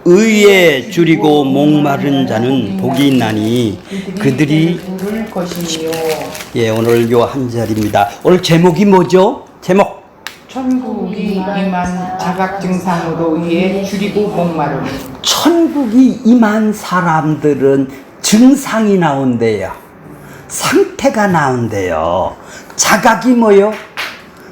의에 줄이고 목마른 자는 복이 있나니 그들이 예, 오늘 요 한 절입니다. 오늘 제목이 뭐죠? 제목 천국이 임한 자각 증상으로 의에 줄이고 목마름. 천국이 임한 사람들은 증상이 나온대요. 상태가 나온대요. 자각이 뭐요?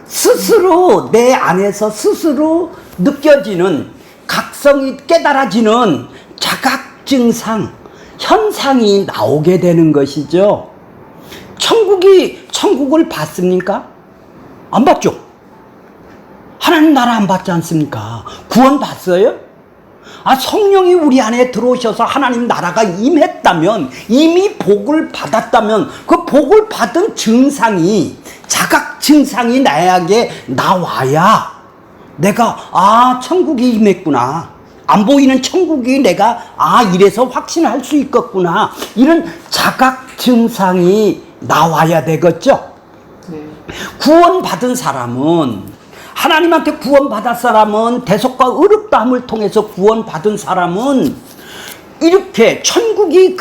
스스로 내 안에서 스스로 느껴지는 각성이 깨달아지는 자각 증상, 현상이 나오게 되는 것이죠. 천국을 봤습니까? 안 봤죠? 하나님 나라 안 봤지 않습니까? 구원 봤어요? 성령이 우리 안에 들어오셔서 하나님 나라가 임했다면, 이미 복을 받았다면, 그 복을 받은 증상이, 자각 증상이 나에게 나와야 내가 천국이 임했구나, 안 보이는 천국이 내가 이래서 확신할 수 있겠구나, 이런 자각 증상이 나와야 되겠죠. 네. 구원받은 사람은, 하나님한테 구원받은 사람은, 대속과 의롭다함을 통해서 구원받은 사람은 이렇게 천국이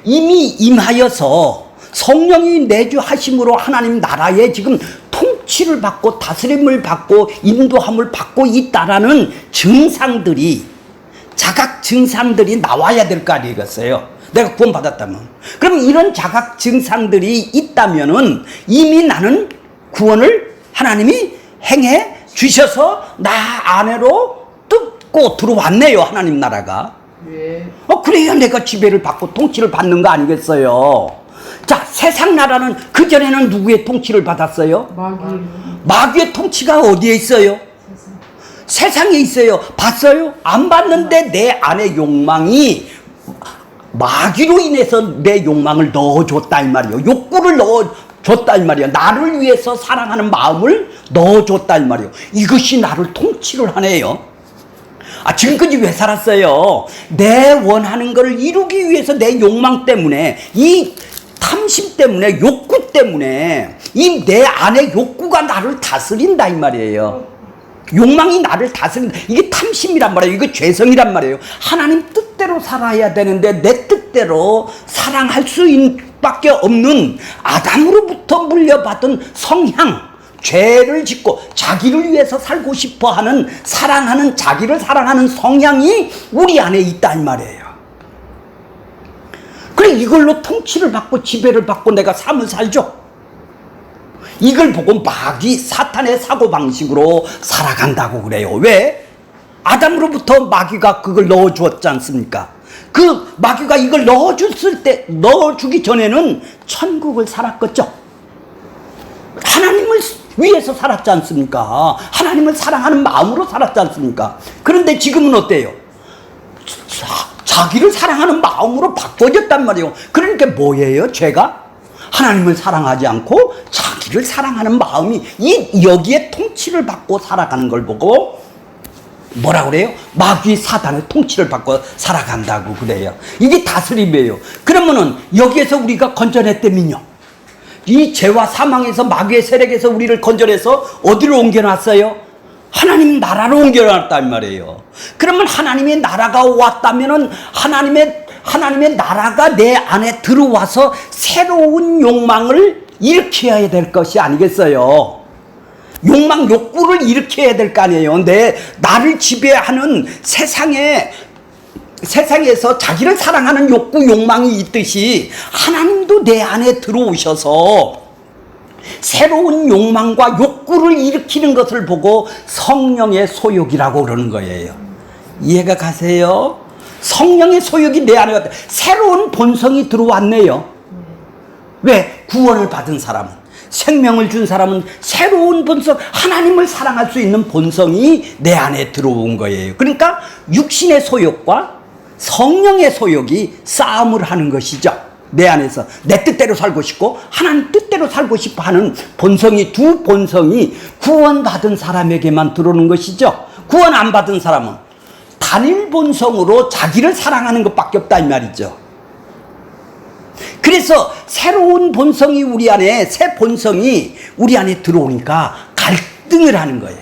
이미 임하여서 성령이 내주하심으로 하나님 나라에 지금 통치를 받고 다스림을 받고 인도함을 받고 있다라는 증상들이, 자각 증상들이 나와야 될 거 아니겠어요? 내가 구원받았다면. 그럼 이런 자각 증상들이 있다면은 이미 나는 구원을 하나님이 행해 주셔서 나 안으로 뜯고 들어왔네요, 하나님 나라가. 네. 그래야 내가 지배를 받고 통치를 받는 거 아니겠어요? 자, 세상 나라는 그전에는 누구의 통치를 받았어요? 마귀의 통치가 어디에 있어요? 세상에 있어요. 봤어요? 안 봤는데 내 안에 욕망이 마귀로 인해서 내 욕망을 넣어줬다 이 말이에요. 욕구를 넣어줬다 이 말이에요. 나를 위해서 사랑하는 마음을 넣어줬다 이 말이에요. 이것이 나를 통치를 하네요. 지금까지 왜 살았어요? 내 원하는 것을 이루기 위해서 내 욕망 때문에, 이 탐심 때문에, 욕구 때문에, 이 내 안에 욕구가 나를 다스린다 이 말이에요. 욕망이 나를 다스린다. 이게 탐심이란 말이에요. 이게 죄성이란 말이에요. 하나님 뜻대로 살아야 되는데 내 뜻대로 사랑할 수 밖에 없는 아담으로부터 물려받은 성향, 죄를 짓고 자기를 위해서 살고 싶어 하는, 사랑하는, 자기를 사랑하는 성향이 우리 안에 있다 이 말이에요. 그래, 이걸로 통치를 받고 지배를 받고 내가 삶을 살죠. 이걸 보고 마귀, 사탄의 사고방식으로 살아간다고 그래요. 왜? 아담으로부터 마귀가 그걸 넣어주었지 않습니까? 그 마귀가 이걸 넣어주기 전에는 천국을 살았겠죠. 하나님을 위해서 살았지 않습니까? 하나님을 사랑하는 마음으로 살았지 않습니까? 그런데 지금은 어때요? 자기를 사랑하는 마음으로 바꿔졌단 말이에요. 그러니까 뭐예요? 죄가? 하나님을 사랑하지 않고 자기를 사랑하는 마음이 여기에 통치를 받고 살아가는 걸 보고 뭐라 그래요? 마귀 사단의 통치를 받고 살아간다고 그래요. 이게 다스림이에요. 그러면은 여기에서 우리가 건져냈다면요, 이 죄와 사망에서, 마귀의 세력에서 우리를 건져내서 어디로 옮겨놨어요? 하나님 나라로 옮겨놨단 말이에요. 그러면 하나님의 나라가 왔다면은 하나님의 나라가 내 안에 들어와서 새로운 욕망을 일으켜야 될 것이 아니겠어요? 욕망, 욕구를 일으켜야 될 거 아니에요. 나를 지배하는 세상에서 자기를 사랑하는 욕구, 욕망이 있듯이 하나님도 내 안에 들어오셔서 새로운 욕망과 욕구를 일으키는 것을 보고 성령의 소욕이라고 그러는 거예요. 이해가 가세요? 성령의 소욕이 내 안에 왔다. 새로운 본성이 들어왔네요. 왜? 구원을 받은 사람은, 생명을 준 사람은 새로운 본성, 하나님을 사랑할 수 있는 본성이 내 안에 들어온 거예요. 그러니까 육신의 소욕과 성령의 소욕이 싸움을 하는 것이죠. 내 안에서 내 뜻대로 살고 싶고 하나님 뜻대로 살고 싶어 하는 본성이, 두 본성이 구원받은 사람에게만 들어오는 것이죠. 구원 안 받은 사람은 단일 본성으로 자기를 사랑하는 것밖에 없다 이 말이죠. 그래서 새로운 본성이 새 본성이 우리 안에 들어오니까 갈등을 하는 거예요.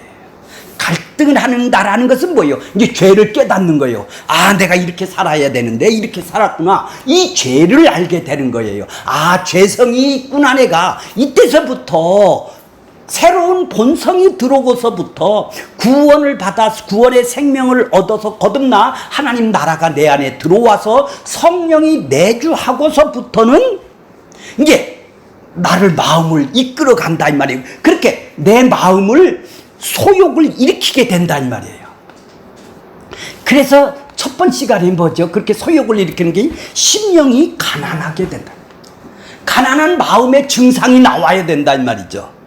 갈등을 한다라는 것은 뭐예요? 이제 죄를 깨닫는 거예요. 아, 내가 이렇게 살아야 되는데 이렇게 살았구나. 이 죄를 알게 되는 거예요. 아, 죄성이 있구나 내가. 이때서부터 새로운 본성이 들어오고서부터 구원을 받아서 구원의 생명을 얻어서 거듭나 하나님 나라가 내 안에 들어와서 성령이 내주하고서부터는 이제 나를 마음을 이끌어 간다 이 말이에요. 그렇게 내 마음을 소욕을 일으키게 된다 이 말이에요. 그래서 첫 번째 시간에 뭐죠? 그렇게 소욕을 일으키는 게 심령이 가난하게 된다. 가난한 마음의 증상이 나와야 된다 이 말이죠.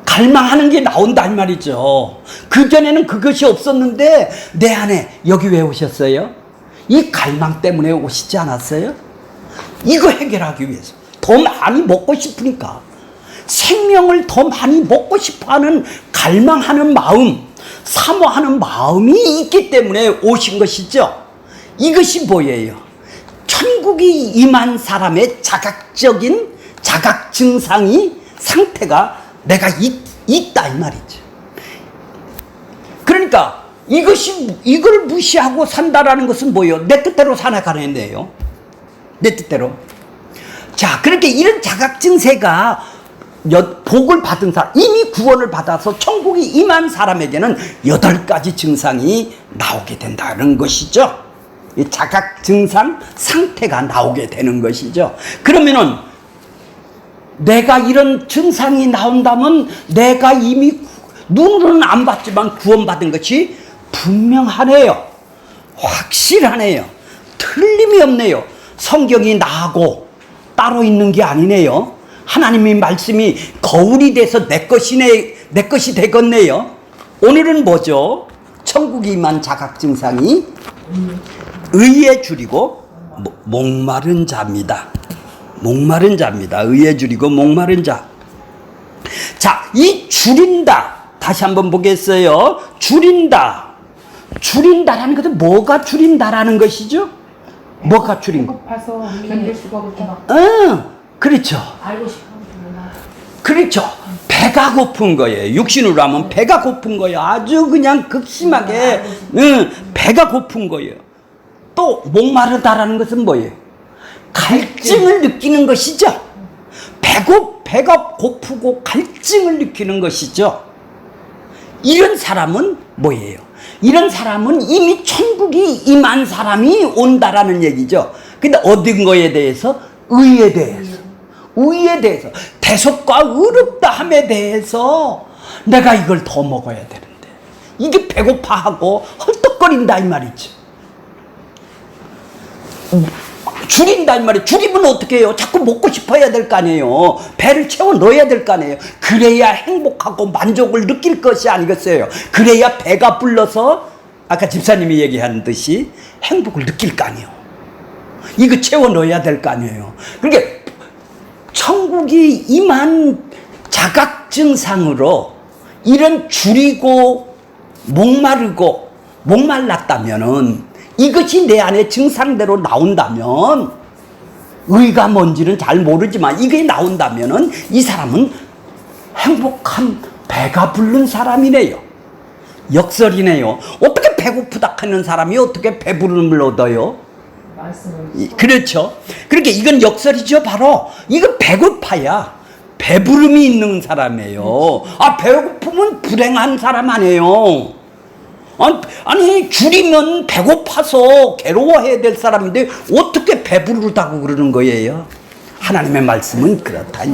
갈망하는 게 나온다 이 말이죠. 그전에는 그것이 없었는데 내 안에 여기 왜 오셨어요? 이 갈망 때문에 오시지 않았어요? 이거 해결하기 위해서 더 많이 먹고 싶으니까 생명을 더 많이 먹고 싶어하는 갈망하는 마음, 사모하는 마음이 있기 때문에 오신 것이죠. 이것이 뭐예요? 천국이 임한 사람의 자각적인 자각 증상이 상태가 내가 있다 이 말이죠. 그러니까 이걸 무시하고 산다라는 것은 뭐예요? 내 뜻대로 살아가는 애예요. 내 뜻대로. 자, 그렇게 이런 자각 증세가 복을 받은 사람, 이미 구원을 받아서 천국이 임한 사람에게는 8가지 증상이 나오게 된다는 것이죠. 이 자각 증상 상태가 나오게 되는 것이죠. 그러면은 내가 이런 증상이 나온다면 내가 이미 눈으로는 안 봤지만 구원받은 것이 분명하네요. 확실하네요. 틀림이 없네요. 성경이 나하고 따로 있는 게 아니네요. 하나님의 말씀이 거울이 돼서 내 것이 되겠네요. 오늘은 뭐죠? 천국이 임한 자각 증상이 의에 줄이고 목마른 자입니다. 목마른 자입니다. 의에 줄이고 목마른 자. 자, 이 줄인다. 다시 한번 보겠어요. 줄인다. 줄인다라는 것은 뭐가 줄인다라는 것이죠? 뭐가 줄인 거? 배고파서 견딜 수가 없구나. 그렇죠. 알고 싶으면 그렇죠. 배가 고픈 거예요. 육신으로 하면 배가 고픈 거예요. 아주 그냥 극심하게 배가 고픈 거예요. 또 목마르다라는 것은 뭐예요? 갈증을 느끼는 것이죠. 배가 고프고 갈증을 느끼는 것이죠. 이런 사람은 뭐예요? 이런 사람은 이미 천국이 임한 사람이 온다라는 얘기죠. 근데 얻은 거에 대해서 의에 대해서 대속과 의롭다함에 대해서 내가 이걸 더 먹어야 되는데 이게 배고파하고 헐떡거린다 이 말이죠. 줄인다 이 말이에요. 줄이면 어떻게 해요? 자꾸 먹고 싶어야 될 거 아니에요. 배를 채워 넣어야 될 거 아니에요. 그래야 행복하고 만족을 느낄 것이 아니겠어요. 그래야 배가 불러서 아까 집사님이 얘기한 듯이 행복을 느낄 거 아니에요. 이거 채워 넣어야 될 거 아니에요. 그러니까 천국이 임한 자각 증상으로 이런 줄이고 목마르고 목말랐다면은 이것이 내 안에 증상대로 나온다면 의가 뭔지는 잘 모르지만 이게 나온다면은 이 사람은 행복한 배가 부른 사람이네요. 역설이네요. 어떻게 배고프다 하는 사람이 어떻게 배부름을 얻어요? 그렇죠. 그러니까 이건 역설이죠. 바로 이건 배고파야 배부름이 있는 사람이에요. 아, 배고프면 불행한 사람 아니에요. 아니 줄이면 배고파서 괴로워해야 될 사람인데 어떻게 배부르다고 그러는 거예요? 하나님의 말씀은 그렇다.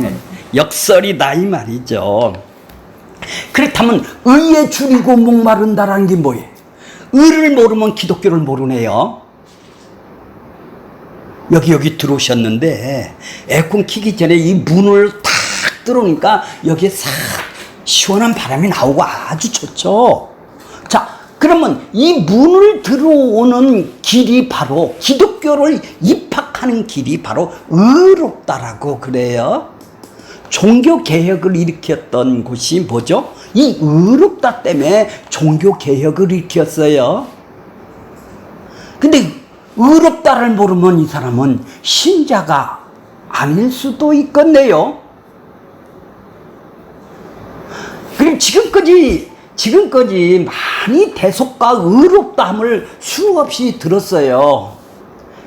역설이다 이 말이죠. 그렇다면 의에 줄이고 목마른다라는 게 뭐예요? 의를 모르면 기독교를 모르네요. 여기 들어오셨는데 에어컨 키기 전에 이 문을 탁 들어오니까 여기에 싹 시원한 바람이 나오고 아주 좋죠. 자, 그러면 이 문을 들어오는 길이 바로 기독교를 입학하는 길이 바로 의롭다라고 그래요. 종교개혁을 일으켰던 곳이 뭐죠? 이 의롭다 때문에 종교개혁을 일으켰어요. 근데 의롭다를 모르면 이 사람은 신자가 아닐 수도 있겠네요. 그럼 지금까지 지금까지 많이 대속과 의롭다함을 수없이 들었어요.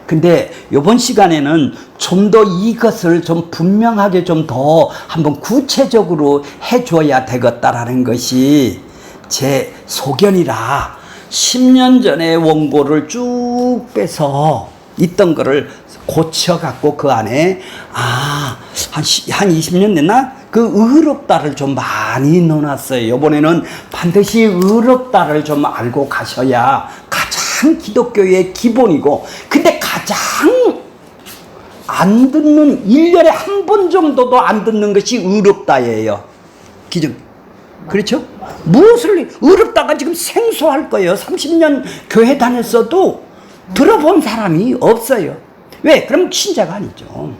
근데 이번 시간에는 좀 더 이것을 좀 분명하게 좀 더 한번 구체적으로 해줘야 되겠다라는 것이 제 소견이라 10년 전에 원고를 쭉 빼서 있던 거를 고쳐갖고 그 안에 한 20년 됐나? 그 의롭다를 좀 많이 넣어놨어요. 이번에는 반드시 의롭다를 좀 알고 가셔야 가장 기독교의 기본이고, 근데 가장 안 듣는, 1년에 한 번 정도도 안 듣는 것이 의롭다예요. 그렇죠? 무엇을, 의롭다가 지금 생소할 거예요. 30년 교회 다녔어도 들어본 사람이 없어요. 왜? 그럼 신자가 아니죠.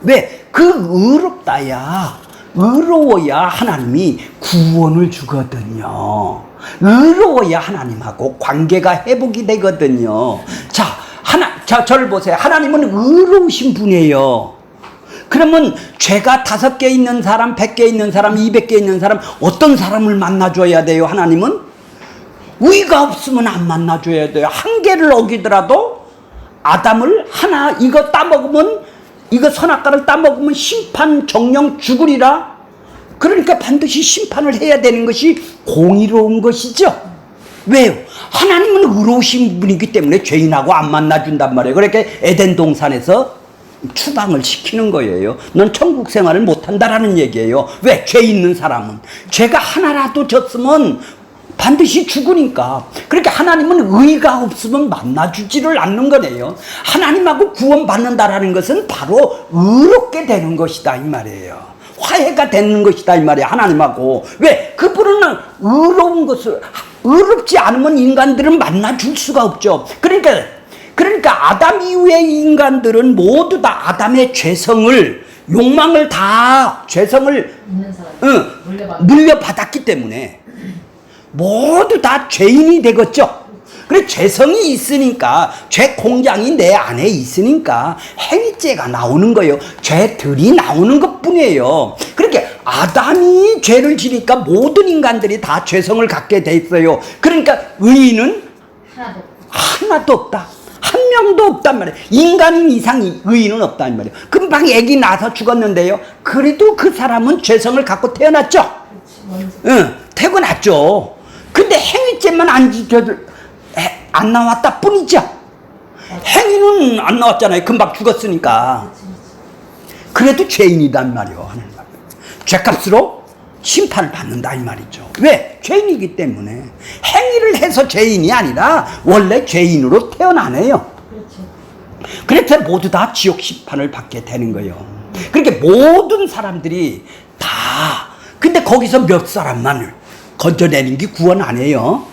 왜? 그 의롭다야, 의로워야 하나님이 구원을 주거든요. 의로워야 하나님하고 관계가 회복이 되거든요. 자, 저를 보세요. 하나님은 의로우신 분이에요. 그러면 죄가 5개 있는 사람, 100개 있는 사람, 200개 있는 사람, 어떤 사람을 만나줘야 돼요? 하나님은 의가 없으면 안 만나줘야 돼요. 한 개를 어기더라도 아담을 하나 이거 따먹으면, 이거 선악과를 따먹으면 심판 정령 죽으리라. 그러니까 반드시 심판을 해야 되는 것이 공의로운 것이죠. 왜요? 하나님은 의로우신 분이기 때문에 죄인하고 안 만나준단 말이에요. 그러니까 에덴 동산에서 추방을 시키는 거예요. 넌 천국 생활을 못한다라는 얘기예요. 왜? 죄 있는 사람은. 죄가 하나라도 졌으면 반드시 죽으니까. 그러니까 하나님은 의가 없으면 만나주지를 않는 거네요. 하나님하고 구원받는다라는 것은 바로 의롭게 되는 것이다 이 말이에요. 화해가 되는 것이다 이 말이에요. 하나님하고. 왜? 그분은 의로운 것을, 의롭지 않으면 인간들은 만나줄 수가 없죠. 그러니까 아담 이후의 인간들은 모두 다 아담의 죄성을, 욕망을 다, 죄성을 물려받았기 때문에 모두 다 죄인이 되겠죠. 그래, 죄성이 있으니까, 죄 공장이 내 안에 있으니까 행위죄가 나오는 거예요. 죄들이 나오는 것 뿐이에요. 그렇게 아담이 죄를 지니까 모든 인간들이 다 죄성을 갖게 돼 있어요. 그러니까 의인은 하나도 없다. 한 명도 없단 말이에요. 인간인 이상 의인은 없단 말이에요. 금방 애기 낳아서 죽었는데요. 그래도 그 사람은 죄성을 갖고 태어났죠. 태어났죠. 근데 행위죄만 안 나왔다 뿐이죠. 행위는 안 나왔잖아요. 금방 죽었으니까. 그래도 죄인이단 말이에요. 죄값으로 심판을 받는다 이 말이죠. 왜? 죄인이기 때문에. 행위를 해서 죄인이 아니라 원래 죄인으로 태어나네요. 그래서 모두 다 지옥 심판을 받게 되는 거예요. 그러니까 모든 사람들이 다, 근데 거기서 몇 사람만 건져내는 게 구원 안 해요.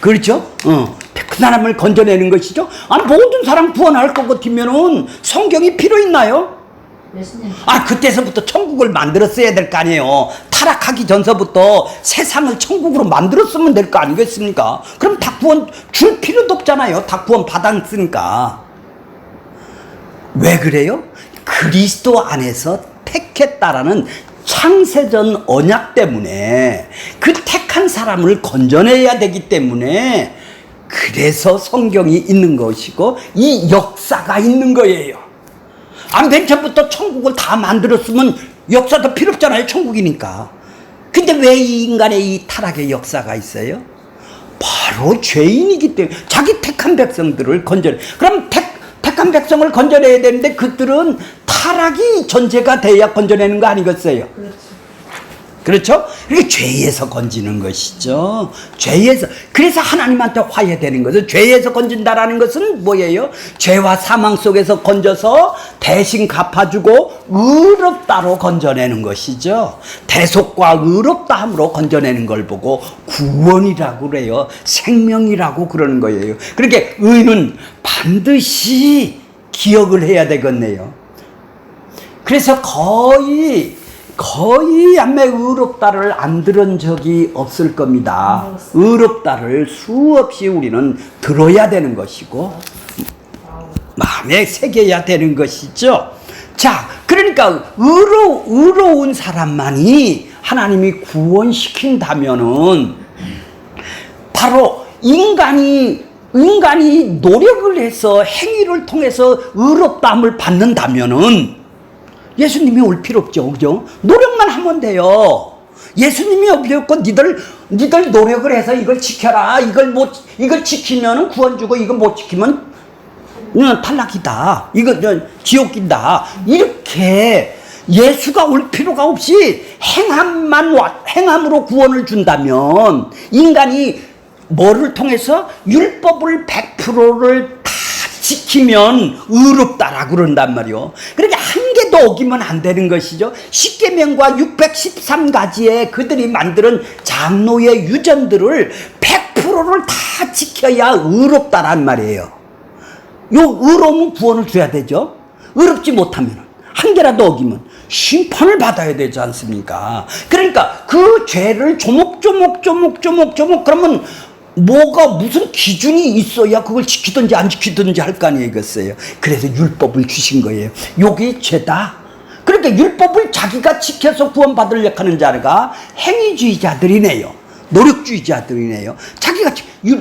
그렇죠? 그 사람을 건져내는 것이죠. 아니, 모든 사람 구원할 것 같으면은 성경이 필요 있나요? 그때서부터 천국을 만들었어야 될 거 아니에요. 타락하기 전서부터 세상을 천국으로 만들었으면 될 거 아니겠습니까? 그럼 다 구원 줄 필요도 없잖아요. 다 구원 받았으니까. 왜 그래요? 그리스도 안에서 택했다라는 창세전 언약 때문에 그 택한 사람을 건져내야 되기 때문에, 그래서 성경이 있는 것이고 이 역사가 있는 거예요. 맨 처음부터 천국을 다 만들었으면 역사도 필요 없잖아요. 천국이니까. 근데 왜 이 인간의 이 타락의 역사가 있어요? 바로 죄인이기 때문에. 자기 택한 백성들을 건져내. 그럼 택한 백성을 건져내야 되는데 그들은 타락이 전제가 돼야 건져내는 거 아니겠어요? 그렇죠? 그게 죄에서 건지는 것이죠. 죄에서. 그래서 하나님한테 화해되는 것은, 죄에서 건진다라는 것은 뭐예요? 죄와 사망 속에서 건져서 대신 갚아주고 의롭다로 건져내는 것이죠. 대속과 의롭다함으로 건져내는 걸 보고 구원이라고 그래요. 생명이라고 그러는 거예요. 그러니까 의는 반드시 기억을 해야 되겠네요. 그래서 거의 아마 의롭다를 안 들은 적이 없을 겁니다. 의롭다를 수없이 우리는 들어야 되는 것이고 마음에 새겨야 되는 것이죠. 자, 그러니까 의로운 사람만이 하나님이 구원시킨다면은 바로 인간이 노력을 해서 행위를 통해서 의롭다함을 받는다면은 예수님이 올 필요 없죠. 그죠? 노력만 하면 돼요. 예수님이 없고 니들 노력을 해서 이걸 지켜라. 이걸 지키면은 구원 주고 이거 못 지키면 탈락이다. 이거 지옥이다. 이렇게 예수가 올 필요가 없이 행함으로 구원을 준다면 인간이 뭐를 통해서 율법을 100%를 다 지키면 의롭다라고 그런단 말이요. 그러니까 한 개도 어기면 안 되는 것이죠. 십계명과 613가지의 그들이 만드는 장로의 유전들을 100%를 다 지켜야 의롭다란 말이에요. 요 의로움은 구원을 줘야 되죠. 의롭지 못하면 한 개라도 어기면 심판을 받아야 되지 않습니까? 그러니까 그 죄를 조목조목 그러면 뭐가 무슨 기준이 있어야 그걸 지키든지 안 지키든지 할 거 아니에요, 이것어요. 그래서 율법을 주신 거예요. 요게 죄다. 그러니까 율법을 자기가 지켜서 구원받으려고 하는 자가 행위주의자들이네요. 노력주의자들이네요. 자기가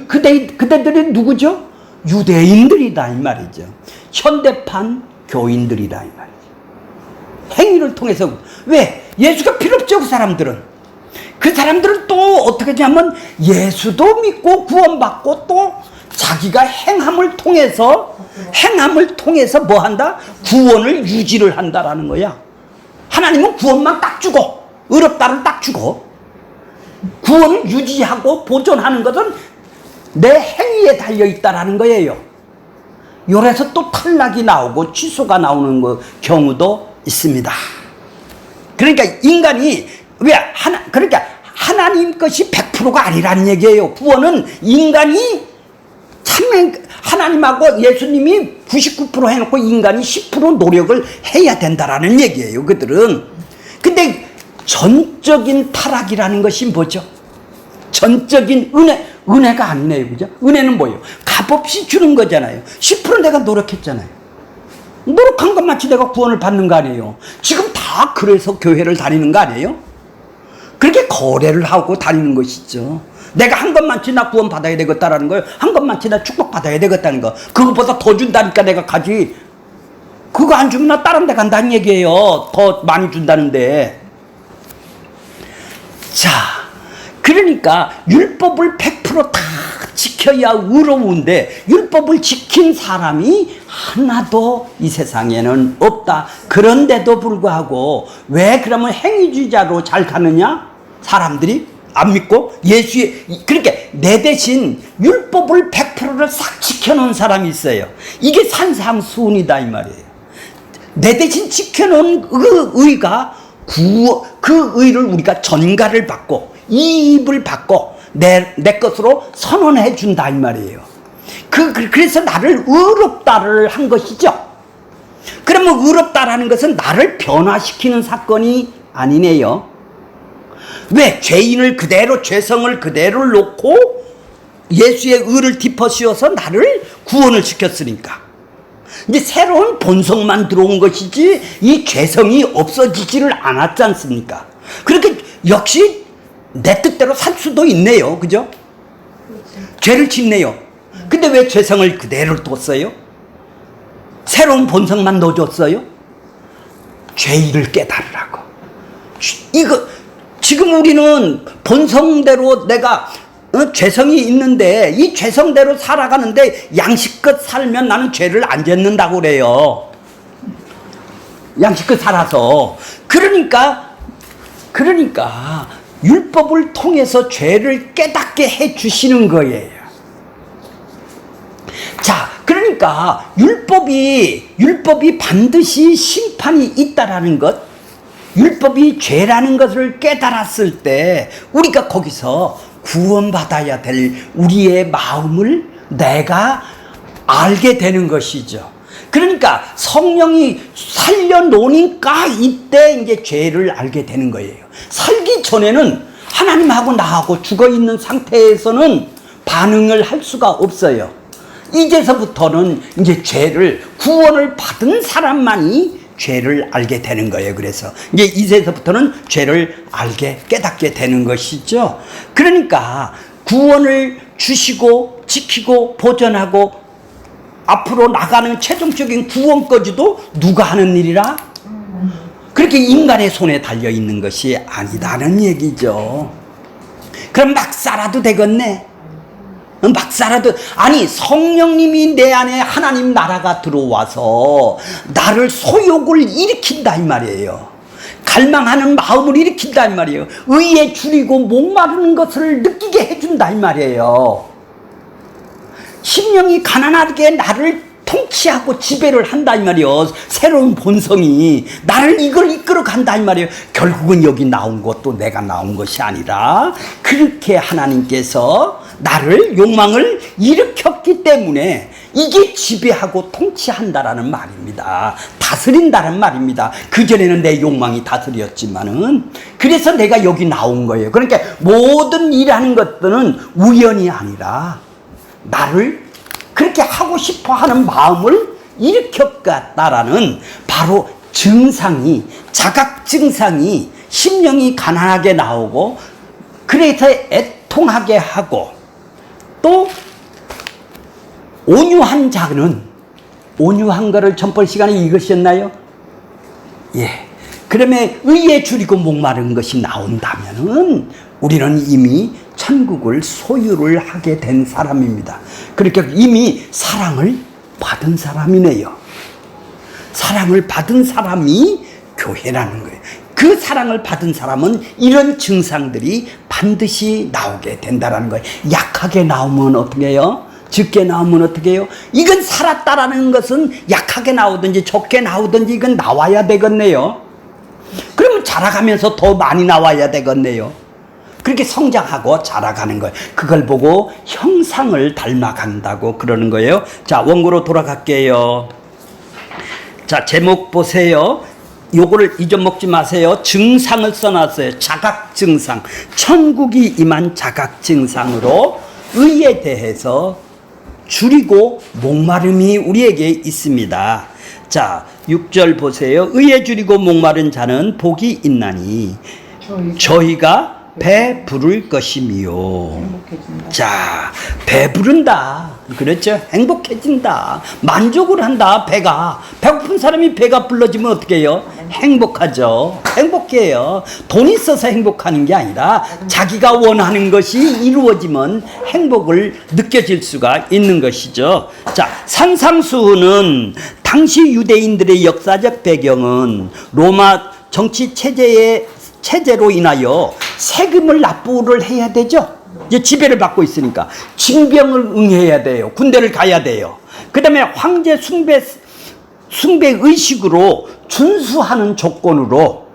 그대들이 누구죠? 유대인들이다 이 말이죠. 현대판 교인들이다 이 말이죠. 행위를 통해서. 왜? 예수가 필요 없죠. 그 사람들은 또 어떻게 하냐면 예수도 믿고 구원받고 또 자기가 행함을 통해서 뭐 한다? 구원을 유지를 한다라는 거야. 하나님은 구원만 딱 주고 의롭다를 딱 주고 구원을 유지하고 보존하는 것은 내 행위에 달려있다라는 거예요. 요래서 또 탈락이 나오고 취소가 나오는 경우도 있습니다. 그러니까 인간이 그러니까 하나님 것이 100%가 아니란 얘기예요. 구원은 인간이 하나님하고 예수님이 99% 해놓고 인간이 10% 노력을 해야 된다라는 얘기예요. 그들은. 근데 전적인 타락이라는 것이 뭐죠? 전적인 은혜가 아니네요. 그죠? 은혜는 뭐예요? 값없이 주는 거잖아요. 10% 내가 노력했잖아요. 노력한 것마치 내가 구원을 받는 거 아니에요. 지금 다 그래서 교회를 다니는 거 아니에요? 그렇게 거래를 하고 다니는 것이죠. 내가 한 것만치 나 구원 받아야 되겠다라는 거예요. 한 것만치 나 축복 받아야 되겠다는 거. 그것보다 더 준다니까 내가 가지. 그거 안 주면 나 다른 데 간다는 얘기예요. 더 많이 준다는데. 자, 그러니까 율법을 100%다 지켜야 의로운데 율법을 지킨 사람이 하나도 이 세상에는 없다. 그런데도 불구하고 왜 그러면 행위주의자로 잘 가느냐? 사람들이 안 믿고 그러니까 내 대신 율법을 100%를 싹 지켜놓은 사람이 있어요. 이게 산상수훈이다 이 말이에요. 내 대신 지켜놓은 그 의가 그 의를 우리가 전가를 받고 이입을 받고 내 것으로 선언해 준다 이 말이에요. 그래서 나를 의롭다를 한 것이죠. 그러면 의롭다라는 것은 나를 변화시키는 사건이 아니네요. 왜? 죄성을 그대로 놓고 예수의 의를 덮어씌워서 나를 구원을 시켰으니까. 이제 새로운 본성만 들어온 것이지 이 죄성이 없어지지를 않았지 않습니까? 그렇게 역시 내 뜻대로 살 수도 있네요. 그죠? 죄를 짓네요. 근데 왜 죄성을 그대로 뒀어요? 새로운 본성만 넣어줬어요? 죄를 깨달으라고. 지금 우리는 본성대로 내가 죄성이 있는데 이 죄성대로 살아가는데 양식껏 살면 나는 죄를 안 짓는다고 그래요. 양식껏 살아서. 그러니까 율법을 통해서 죄를 깨닫게 해 주시는 거예요. 자, 그러니까 율법이 반드시 심판이 있다라는 것, 율법이 죄라는 것을 깨달았을 때 우리가 거기서 구원받아야 될 우리의 마음을 내가 알게 되는 것이죠. 그러니까 성령이 살려놓으니까 이때 이제 죄를 알게 되는 거예요. 살기 전에는 하나님하고 나하고 죽어있는 상태에서는 반응을 할 수가 없어요. 이제서부터는 이제 구원을 받은 사람만이 죄를 알게 되는 거예요. 그래서 이제 이제서부터는 죄를 깨닫게 되는 것이죠. 그러니까 구원을 주시고 지키고 보존하고 앞으로 나가는 최종적인 구원까지도 누가 하는 일이라? 그렇게 인간의 손에 달려 있는 것이 아니다는 얘기죠. 그럼 막 살아도 되겠네. 막 살아도, 아니 성령님이 내 안에 하나님 나라가 들어와서 나를 소욕을 일으킨다 이 말이에요. 갈망하는 마음을 일으킨다 이 말이에요. 의에 줄이고 목마르는 것을 느끼게 해준다 이 말이에요. 심령이 가난하게 나를 통치하고 지배를 한다 이 말이에요. 새로운 본성이 나를 이걸 이끌어 간다 이 말이에요. 결국은 여기 나온 것도 내가 나온 것이 아니라 그렇게 하나님께서 나를 욕망을 일으켰기 때문에 이게 지배하고 통치한다라는 말입니다. 다스린다는 말입니다. 그전에는 내 욕망이 다스렸지만은 그래서 내가 여기 나온 거예요. 그러니까 모든 일하는 것들은 우연이 아니라 나를 그렇게 하고 싶어 하는 마음을 일으켰다라는 바로 증상이, 자각 증상이 심령이 가난하게 나오고 그래서 애통하게 하고 또 온유한 자는 온유한 거를 전번 시간에 읽으셨나요? 예. 그러면 의에 줄이고 목마른 것이 나온다면은 우리는 이미 천국을 소유를 하게 된 사람입니다. 그러니까 이미 사랑을 받은 사람이네요. 사랑을 받은 사람이 교회라는 거예요. 그 사랑을 받은 사람은 이런 증상들이 반드시 나오게 된다는 거예요. 약하게 나오면 어떻게 해요? 적게 나오면 어떻게 해요? 이건 살았다라는 것은 약하게 나오든지 적게 나오든지 이건 나와야 되겠네요. 그러면 자라가면서 더 많이 나와야 되겠네요. 그렇게 성장하고 자라가는 거예요. 그걸 보고 형상을 닮아간다고 그러는 거예요. 자, 원고로 돌아갈게요. 자, 제목 보세요. 요거를 잊어먹지 마세요. 증상을 써놨어요. 자각 증상. 천국이 임한 자각 증상으로 의에 대해서 줄이고 목마름이 우리에게 있습니다. 자, 6절 보세요. 의에 줄이고 목마른 자는 복이 있나니 저희가 배부를 것이미요. 자, 배부른다. 그렇죠? 행복해진다. 만족을 한다. 배고픈 사람이 배가 불러지면 어떻게 해요? 행복하죠. 행복해요. 돈 있어서 행복하는 게 아니라 자기가 원하는 것이 이루어지면 행복을 느껴질 수가 있는 것이죠. 자, 산상수훈은 당시 유대인들의 역사적 배경은 로마 정치 체제로 인하여 세금을 납부를 해야 되죠. 이제 지배를 받고 있으니까 징병을 응해야 돼요. 군대를 가야 돼요. 그 다음에 황제 숭배 의식으로 준수하는 조건으로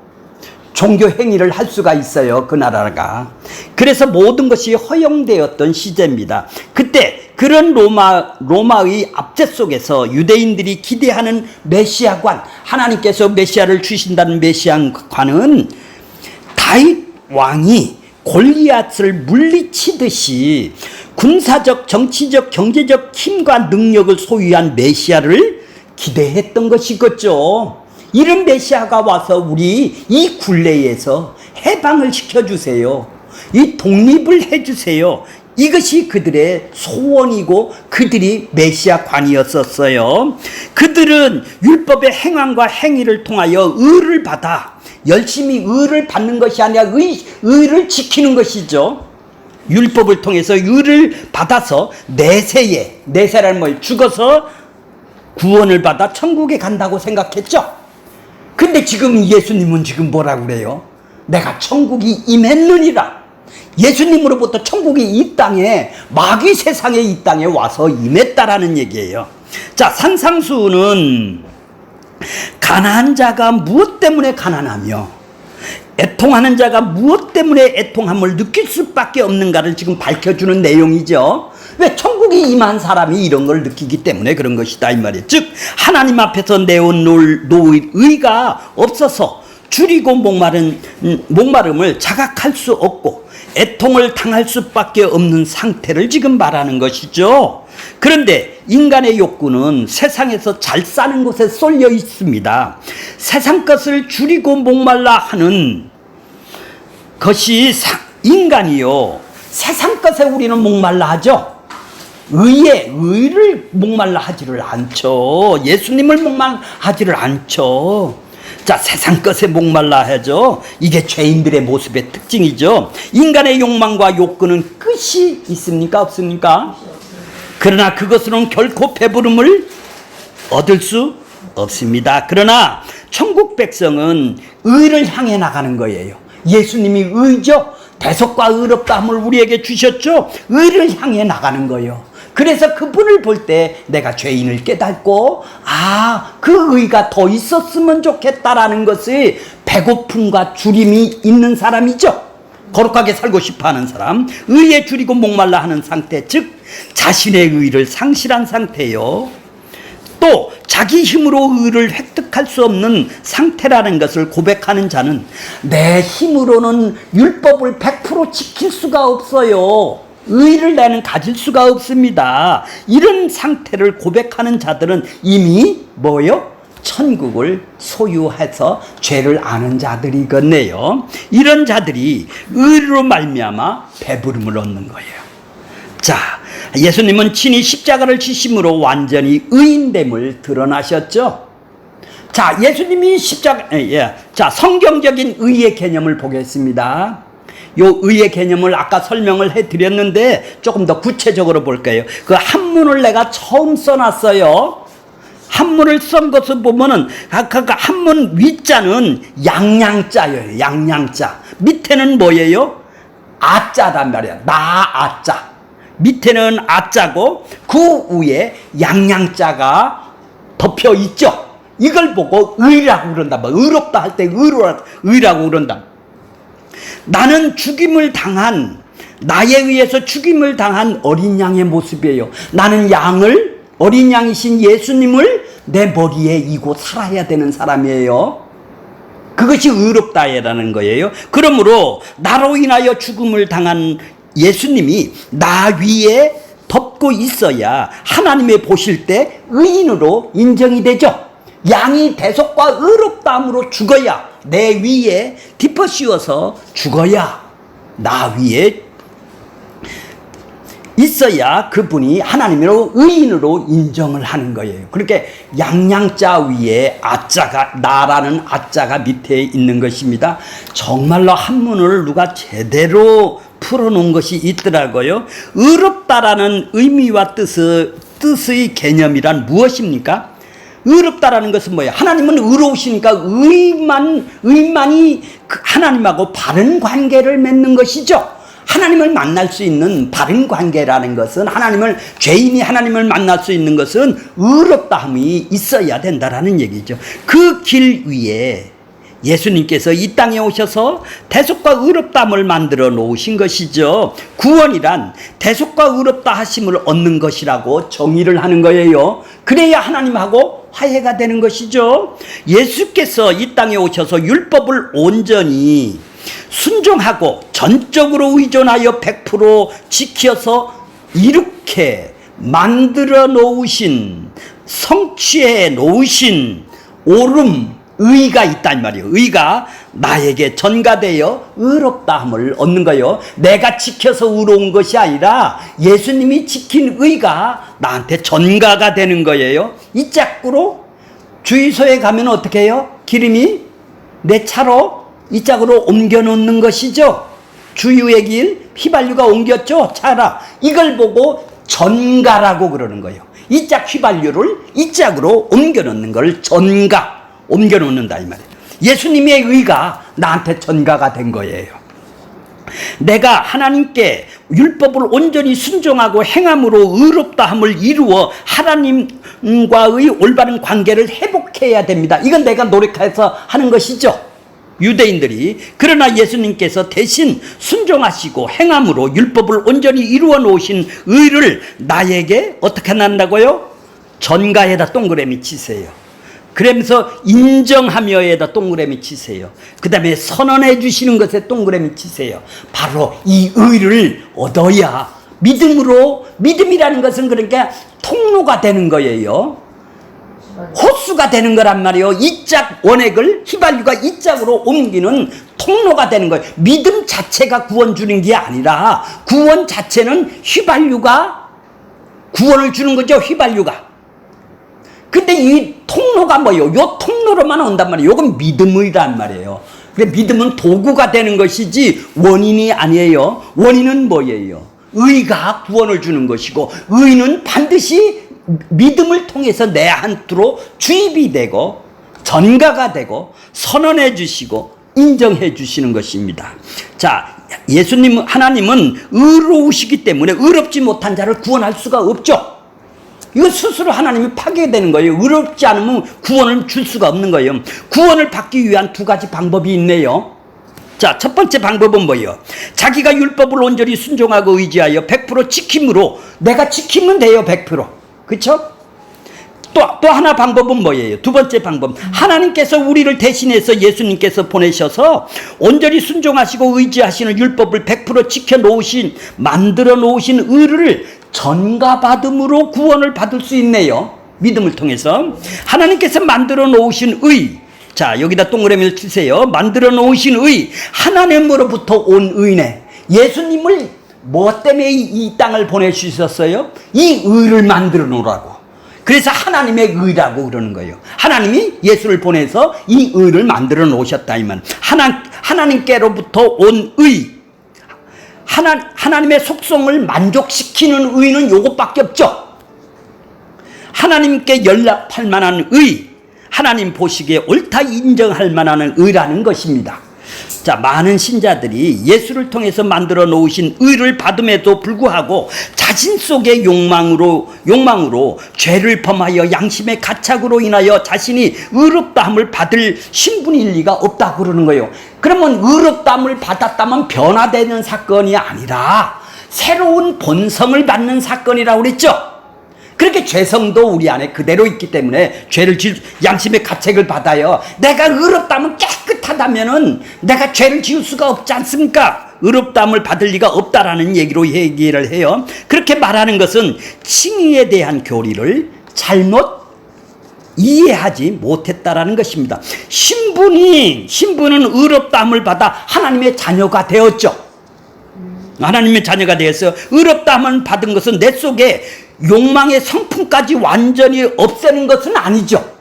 종교 행위를 할 수가 있어요. 그 나라가. 그래서 모든 것이 허용되었던 시대입니다. 그때 그런 로마의 압제 속에서 유대인들이 기대하는 메시아관, 하나님께서 메시아를 주신다는 메시아관은 다윗 왕이 골리앗을 물리치듯이 군사적, 정치적, 경제적 힘과 능력을 소유한 메시아를 기대했던 것이겠죠. 이런 메시아가 와서 우리 이 굴레에서 해방을 시켜주세요. 이 독립을 해주세요. 이것이 그들의 소원이고 그들이 메시아관이었었어요. 그들은 율법의 행함과 행위를 통하여 의를 받아 열심히 의를 받는 것이 아니라 의를 지키는 것이죠. 율법을 통해서 의를 받아서 내세라는 뭘 죽어서 구원을 받아 천국에 간다고 생각했죠. 근데 지금 예수님은 지금 뭐라고 그래요? 내가 천국이 임했느니라. 예수님으로부터 천국이 이 땅에, 마귀 세상에 이 땅에 와서 임했다라는 얘기예요. 자, 산상수훈은 가난한 자가 무엇 때문에 가난하며 애통하는 자가 무엇 때문에 애통함을 느낄 수밖에 없는가를 지금 밝혀주는 내용이죠. 왜? 천국이 임한 사람이 이런 걸 느끼기 때문에 그런 것이다 이 말이에요. 즉 하나님 앞에서 내온 의가 없어서 줄이고 목마름을 자각할 수 없고 애통을 당할 수밖에 없는 상태를 지금 말하는 것이죠. 그런데 인간의 욕구는 세상에서 잘 사는 곳에 쏠려 있습니다. 세상 것을 줄이고 목말라 하는 것이 인간이요. 세상 것에 우리는 목말라 하죠. 의를 목말라 하지를 않죠. 예수님을 목말라 하지를 않죠. 자, 세상 것에 목말라 하죠. 이게 죄인들의 모습의 특징이죠. 인간의 욕망과 욕구는 끝이 있습니까? 없습니까? 그러나 그것으로는 결코 배부름을 얻을 수 없습니다. 그러나 천국 백성은 의를 향해 나가는 거예요. 예수님이 의죠. 대속과 의롭다함을 우리에게 주셨죠. 의를 향해 나가는 거예요. 그래서 그분을 볼 때 내가 죄인을 깨닫고 그 의가 더 있었으면 좋겠다라는 것이 배고픔과 주림이 있는 사람이죠. 거룩하게 살고 싶어하는 사람, 의에 줄이고 목말라 하는 상태, 즉 자신의 의를 상실한 상태요. 또 자기 힘으로 의를 획득할 수 없는 상태라는 것을 고백하는 자는 내 힘으로는 율법을 100% 지킬 수가 없어요. 의를 나는 가질 수가 없습니다. 이런 상태를 고백하는 자들은 이미 뭐요? 천국을 소유해서 죄를 아는 자들이겠네요. 이런 자들이 의로 말미암아 배부름을 얻는 거예요. 자, 예수님은 친히 십자가를 지심으로 완전히 의인됨을 드러나셨죠. 자, 예수님이 자, 성경적인 의의 개념을 보겠습니다. 요 의의 개념을 아까 설명을 해드렸는데 조금 더 구체적으로 볼까요? 그 한문을 내가 처음 써놨어요. 한문을 쓴 것을 보면은 그 한문 위자는 양양자예요. 양양자. 밑에는 뭐예요? 아자란 말이야. 아자. 밑에는 아자고 그 위에 양양자가 덮여 있죠. 이걸 보고 의라고 그런다. 의롭다 할 때 의라고 그런다. 나는 나에 의해서 죽임을 당한 어린 양의 모습이에요. 나는 어린 양이신 예수님을 내 머리에 이고 살아야 되는 사람이에요. 그것이 의롭다라는 거예요. 그러므로 나로 인하여 죽음을 당한 예수님이 나 위에 덮고 있어야 하나님이 보실 때 의인으로 인정이 되죠. 양이 대속과 의롭다함으로 죽어야 내 위에 덮어씌워서 죽어야 나 위에 있어야 그분이 하나님으로 의인으로 인정을 하는 거예요. 그렇게 양양자 위에 나라는 아자가 밑에 있는 것입니다. 정말로 한문을 누가 제대로 풀어놓은 것이 있더라고요. 의롭다라는 의미와 뜻의 개념이란 무엇입니까? 의롭다라는 것은 뭐예요? 하나님은 의로우시니까 의만이 하나님하고 바른 관계를 맺는 것이죠. 하나님을 만날 수 있는 바른 관계라는 것은 죄인이 하나님을 만날 수 있는 것은 의롭다함이 있어야 된다라는 얘기죠. 그 길 위에 예수님께서 이 땅에 오셔서 대속과 의롭다함을 만들어 놓으신 것이죠. 구원이란 대속과 의롭다 하심을 얻는 것이라고 정의를 하는 거예요. 그래야 하나님하고 화해가 되는 것이죠. 예수께서 이 땅에 오셔서 율법을 온전히 순종하고 전적으로 의존하여 100% 지켜서 이렇게 만들어 놓으신, 성취해 놓으신 의가 있단 말이에요. 의가 나에게 전가되어 의롭다함을 얻는 거예요. 내가 지켜서 의로운 것이 아니라 예수님이 지킨 의가 나한테 전가가 되는 거예요. 이 짝으로 주유소에 가면 어떻게 해요? 기름이 내 차로 이 짝으로 옮겨 놓는 것이죠. 주유의 길, 휘발유가 옮겼죠. 차라. 이걸 보고 전가라고 그러는 거예요. 이 짝 휘발유를 이 짝으로 옮겨 놓는 걸 옮겨 놓는다 이 말이에요. 예수님의 의가 나한테 전가가 된 거예요. 내가 하나님께 율법을 온전히 순종하고 행함으로 의롭다함을 이루어 하나님과의 올바른 관계를 회복해야 됩니다. 이건 내가 노력해서 하는 것이죠. 유대인들이. 그러나 예수님께서 대신 순종하시고 행함으로 율법을 온전히 이루어 놓으신 의를 나에게 어떻게 한다고요? 전가에다 동그라미 치세요. 그러면서 인정하며에다 동그라미 치세요. 그 다음에 선언해 주시는 것에 동그라미 치세요. 바로 이 의를 얻어야 믿음이라는 것은 그러니까 통로가 되는 거예요. 호수가 되는 거란 말이에요. 이 짝 원액을 휘발유가 이 짝으로 옮기는 통로가 되는 거예요. 믿음 자체가 구원 주는 게 아니라 구원 자체는 휘발유가 구원을 주는 거죠. 휘발유가. 근데 이 통로가 뭐예요? 요 통로로만 온단 말이에요. 요건 믿음이란 말이에요. 근데 믿음은 도구가 되는 것이지 원인이 아니에요. 원인은 뭐예요? 의가 구원을 주는 것이고 의는 반드시 믿음을 통해서 내 안으로 주입이 되고 전가가 되고 선언해 주시고 인정해 주시는 것입니다. 자, 예수님 하나님은 의로우시기 때문에 의롭지 못한 자를 구원할 수가 없죠. 이거 스스로 하나님이 파괴되는 거예요. 의롭지 않으면 구원을 줄 수가 없는 거예요. 구원을 받기 위한 두 가지 방법이 있네요. 자, 첫 번째 방법은 뭐예요? 자기가 율법을 온전히 순종하고 의지하여 100% 지킴으로 내가 지키면 돼요. 100%. 그렇죠? 또 하나 방법은 뭐예요? 두 번째 방법. 하나님께서 우리를 대신해서 예수님께서 보내셔서 온전히 순종하시고 의지하시는 율법을 100% 지켜놓으신 만들어 놓으신 의를 전가받음으로 구원을 받을 수 있네요. 믿음을 통해서. 하나님께서 만들어 놓으신 의. 자, 여기다 동그라미를 치세요. 만들어 놓으신 의. 하나님으로부터 온 의네. 예수님을 뭐 때문에 이 땅을 보내주셨어요? 이 의를 만들어 놓으라고. 그래서 하나님의 의라고 그러는 거예요. 하나님이 예수를 보내서 이 의를 만들어 놓으셨다 이 말. 하나님께로부터 온 의. 하나님의 속성을 만족시키는 의는 요것밖에 없죠. 하나님께 연락할 만한 의, 하나님 보시기에 옳다 인정할 만한 의라는 것입니다. 자, 많은 신자들이 예수를 통해서 만들어 놓으신 의를 받음에도 불구하고 자신 속의 욕망으로 죄를 범하여 양심의 가착으로 인하여 자신이 의롭다함을 받을 신분일 리가 없다고 그러는 거예요. 그러면 의롭다함을 받았다면 변화되는 사건이 아니라 새로운 본성을 받는 사건이라고 그랬죠. 그렇게 죄성도 우리 안에 그대로 있기 때문에 양심의 가책을 받아요. 내가 의롭다면 깨끗하다면은 내가 죄를 지을 수가 없지 않습니까? 의롭다함을 받을 리가 없다라는 얘기를 해요. 그렇게 말하는 것은 칭의에 대한 교리를 잘못 이해하지 못했다라는 것입니다. 신분은 의롭다함을 받아 하나님의 자녀가 되었죠. 하나님의 자녀가 되었어요. 의롭다함을 받은 것은 내 속에 욕망의 성품까지 완전히 없애는 것은 아니죠.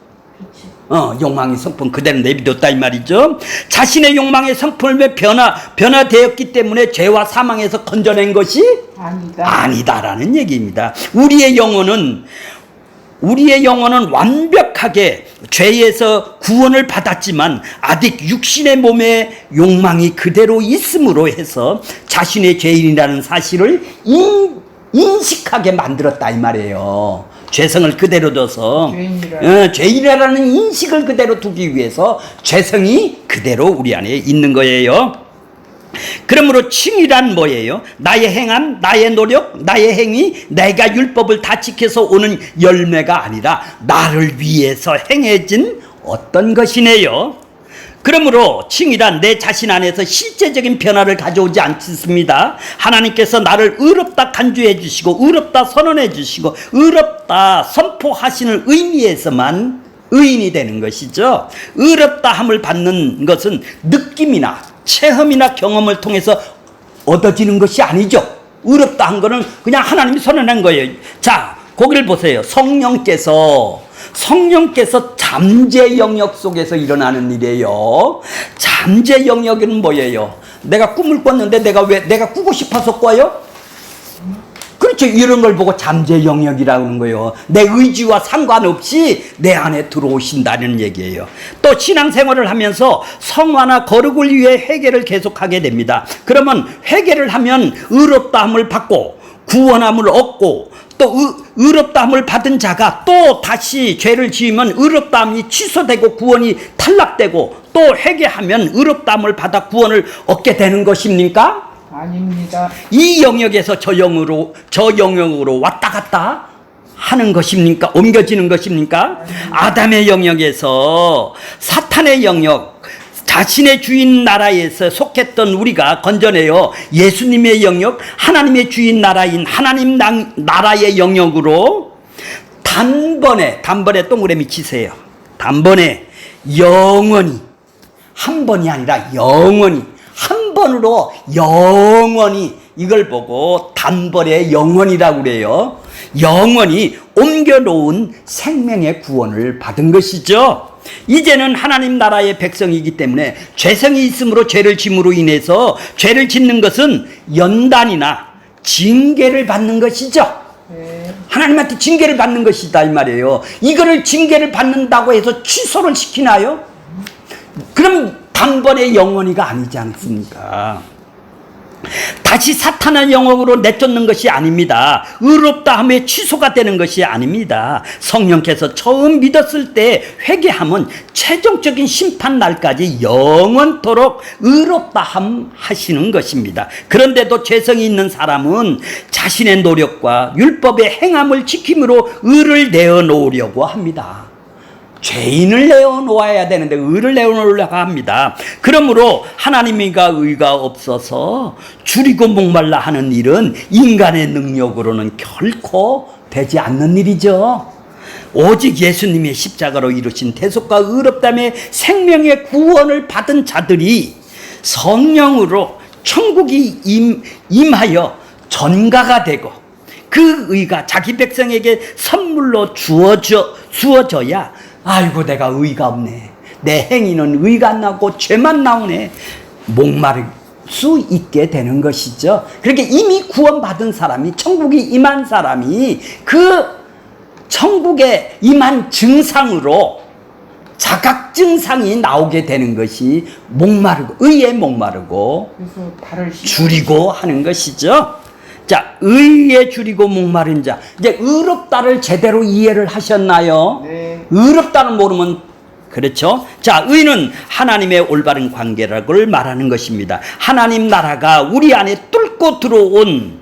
욕망의 성품 그대로 내비뒀다 이 말이죠. 자신의 욕망의 성품을 변화되었기 때문에 죄와 사망에서 건져낸 것이 아니다라는 얘기입니다. 우리의 영혼은 완벽하게 죄에서 구원을 받았지만 아직 육신의 몸에 욕망이 그대로 있음으로 해서 자신의 죄인이라는 사실을 인식하게 만들었다 이 말이에요. 죄성을 그대로 둬서 죄인이라는 인식을 그대로 두기 위해서 죄성이 그대로 우리 안에 있는 거예요. 그러므로 칭의란 뭐예요? 나의 행함, 나의 노력, 나의 행위, 내가 율법을 다 지켜서 오는 열매가 아니라 나를 위해서 행해진 어떤 것이네요. 그러므로 칭의란 내 자신 안에서 실제적인 변화를 가져오지 않습니다. 하나님께서 나를 의롭다 간주해 주시고 의롭다 선언해 주시고 의롭다 선포하시는 의미에서만 의인이 되는 것이죠. 의롭다함을 받는 것은 느낌이나 체험이나 경험을 통해서 얻어지는 것이 아니죠. 의롭다 한 거는 그냥 하나님이 선언한 거예요. 자, 거기를 보세요. 성령께서 잠재 영역 속에서 일어나는 일이에요. 잠재 영역은 뭐예요? 내가 꿈을 꿨는데 내가 꾸고 싶어서 꿔요? 그렇죠. 이런 걸 보고 잠재 영역이라고 하는 거예요. 내 의지와 상관없이 내 안에 들어오신다는 얘기예요. 또 신앙생활을 하면서 성화나 거룩을 위해 회개를 계속하게 됩니다. 그러면 회개를 하면 의롭다함을 받고 구원함을 얻고 또 의롭다함을 받은 자가 또 다시 죄를 지으면 의롭다함이 취소되고 구원이 탈락되고 또 회개하면 의롭다함을 받아 구원을 얻게 되는 것입니까? 아닙니다. 이 영역에서 저 영역으로 왔다 갔다 하는 것입니까? 옮겨지는 것입니까? 아담의 영역에서 사탄의 영역, 자신의 주인 나라에서 속했던 우리가 건져내어 예수님의 영역, 하나님의 주인 나라인 하나님 나라의 영역으로 단번에 동그라미 치세요. 단번에 영원히 한 번이 아니라 영원히, 한 번으로 영원히, 이걸 보고 단벌의 영원이라고 그래요. 영원히 옮겨놓은 생명의 구원을 받은 것이죠. 이제는 하나님 나라의 백성이기 때문에 죄성이 있으므로 죄를 짐으로 인해서 죄를 짓는 것은 연단이나 징계를 받는 것이죠. 하나님한테 징계를 받는 것이다 이 말이에요. 이거를 징계를 받는다고 해서 취소를 시키나요? 그럼 단번에 영원히가 아니지 않습니까? 다시 사탄의 영역으로 내쫓는 것이 아닙니다. 의롭다 함에 취소가 되는 것이 아닙니다. 성령께서 처음 믿었을 때 회개함은 최종적인 심판 날까지 영원토록 의롭다 함 하시는 것입니다. 그런데도 죄성이 있는 사람은 자신의 노력과 율법의 행함을 지킴으로 의를 내어놓으려고 합니다. 죄인을 내어놓아야 되는데 의를 내어놓으려고 합니다. 그러므로 하나님과 의가 없어서 줄이고 목말라 하는 일은 인간의 능력으로는 결코 되지 않는 일이죠. 오직 예수님의 십자가로 이루신 대속과 의롭다며 생명의 구원을 받은 자들이 성령으로 천국이 임하여 전가가 되고 그 의가 자기 백성에게 선물로 주어져야 아이고 내가 의가 없네, 내 행위는 의가 안 나고 죄만 나오네, 목마를 수 있게 되는 것이죠. 그렇게 이미 구원받은 사람이, 천국에 임한 사람이 그 천국에 임한 증상으로 자각 증상이 나오게 되는 것이 목마르고, 의에 목마르고 줄이고 하는 것이죠. 자, 의에 줄이고 목마른 자. 이제 의롭다를 제대로 이해를 하셨나요? 네. 의롭다는 모르면, 그렇죠? 자, 의는 하나님의 올바른 관계라고 말하는 것입니다. 하나님 나라가 우리 안에 뚫고 들어온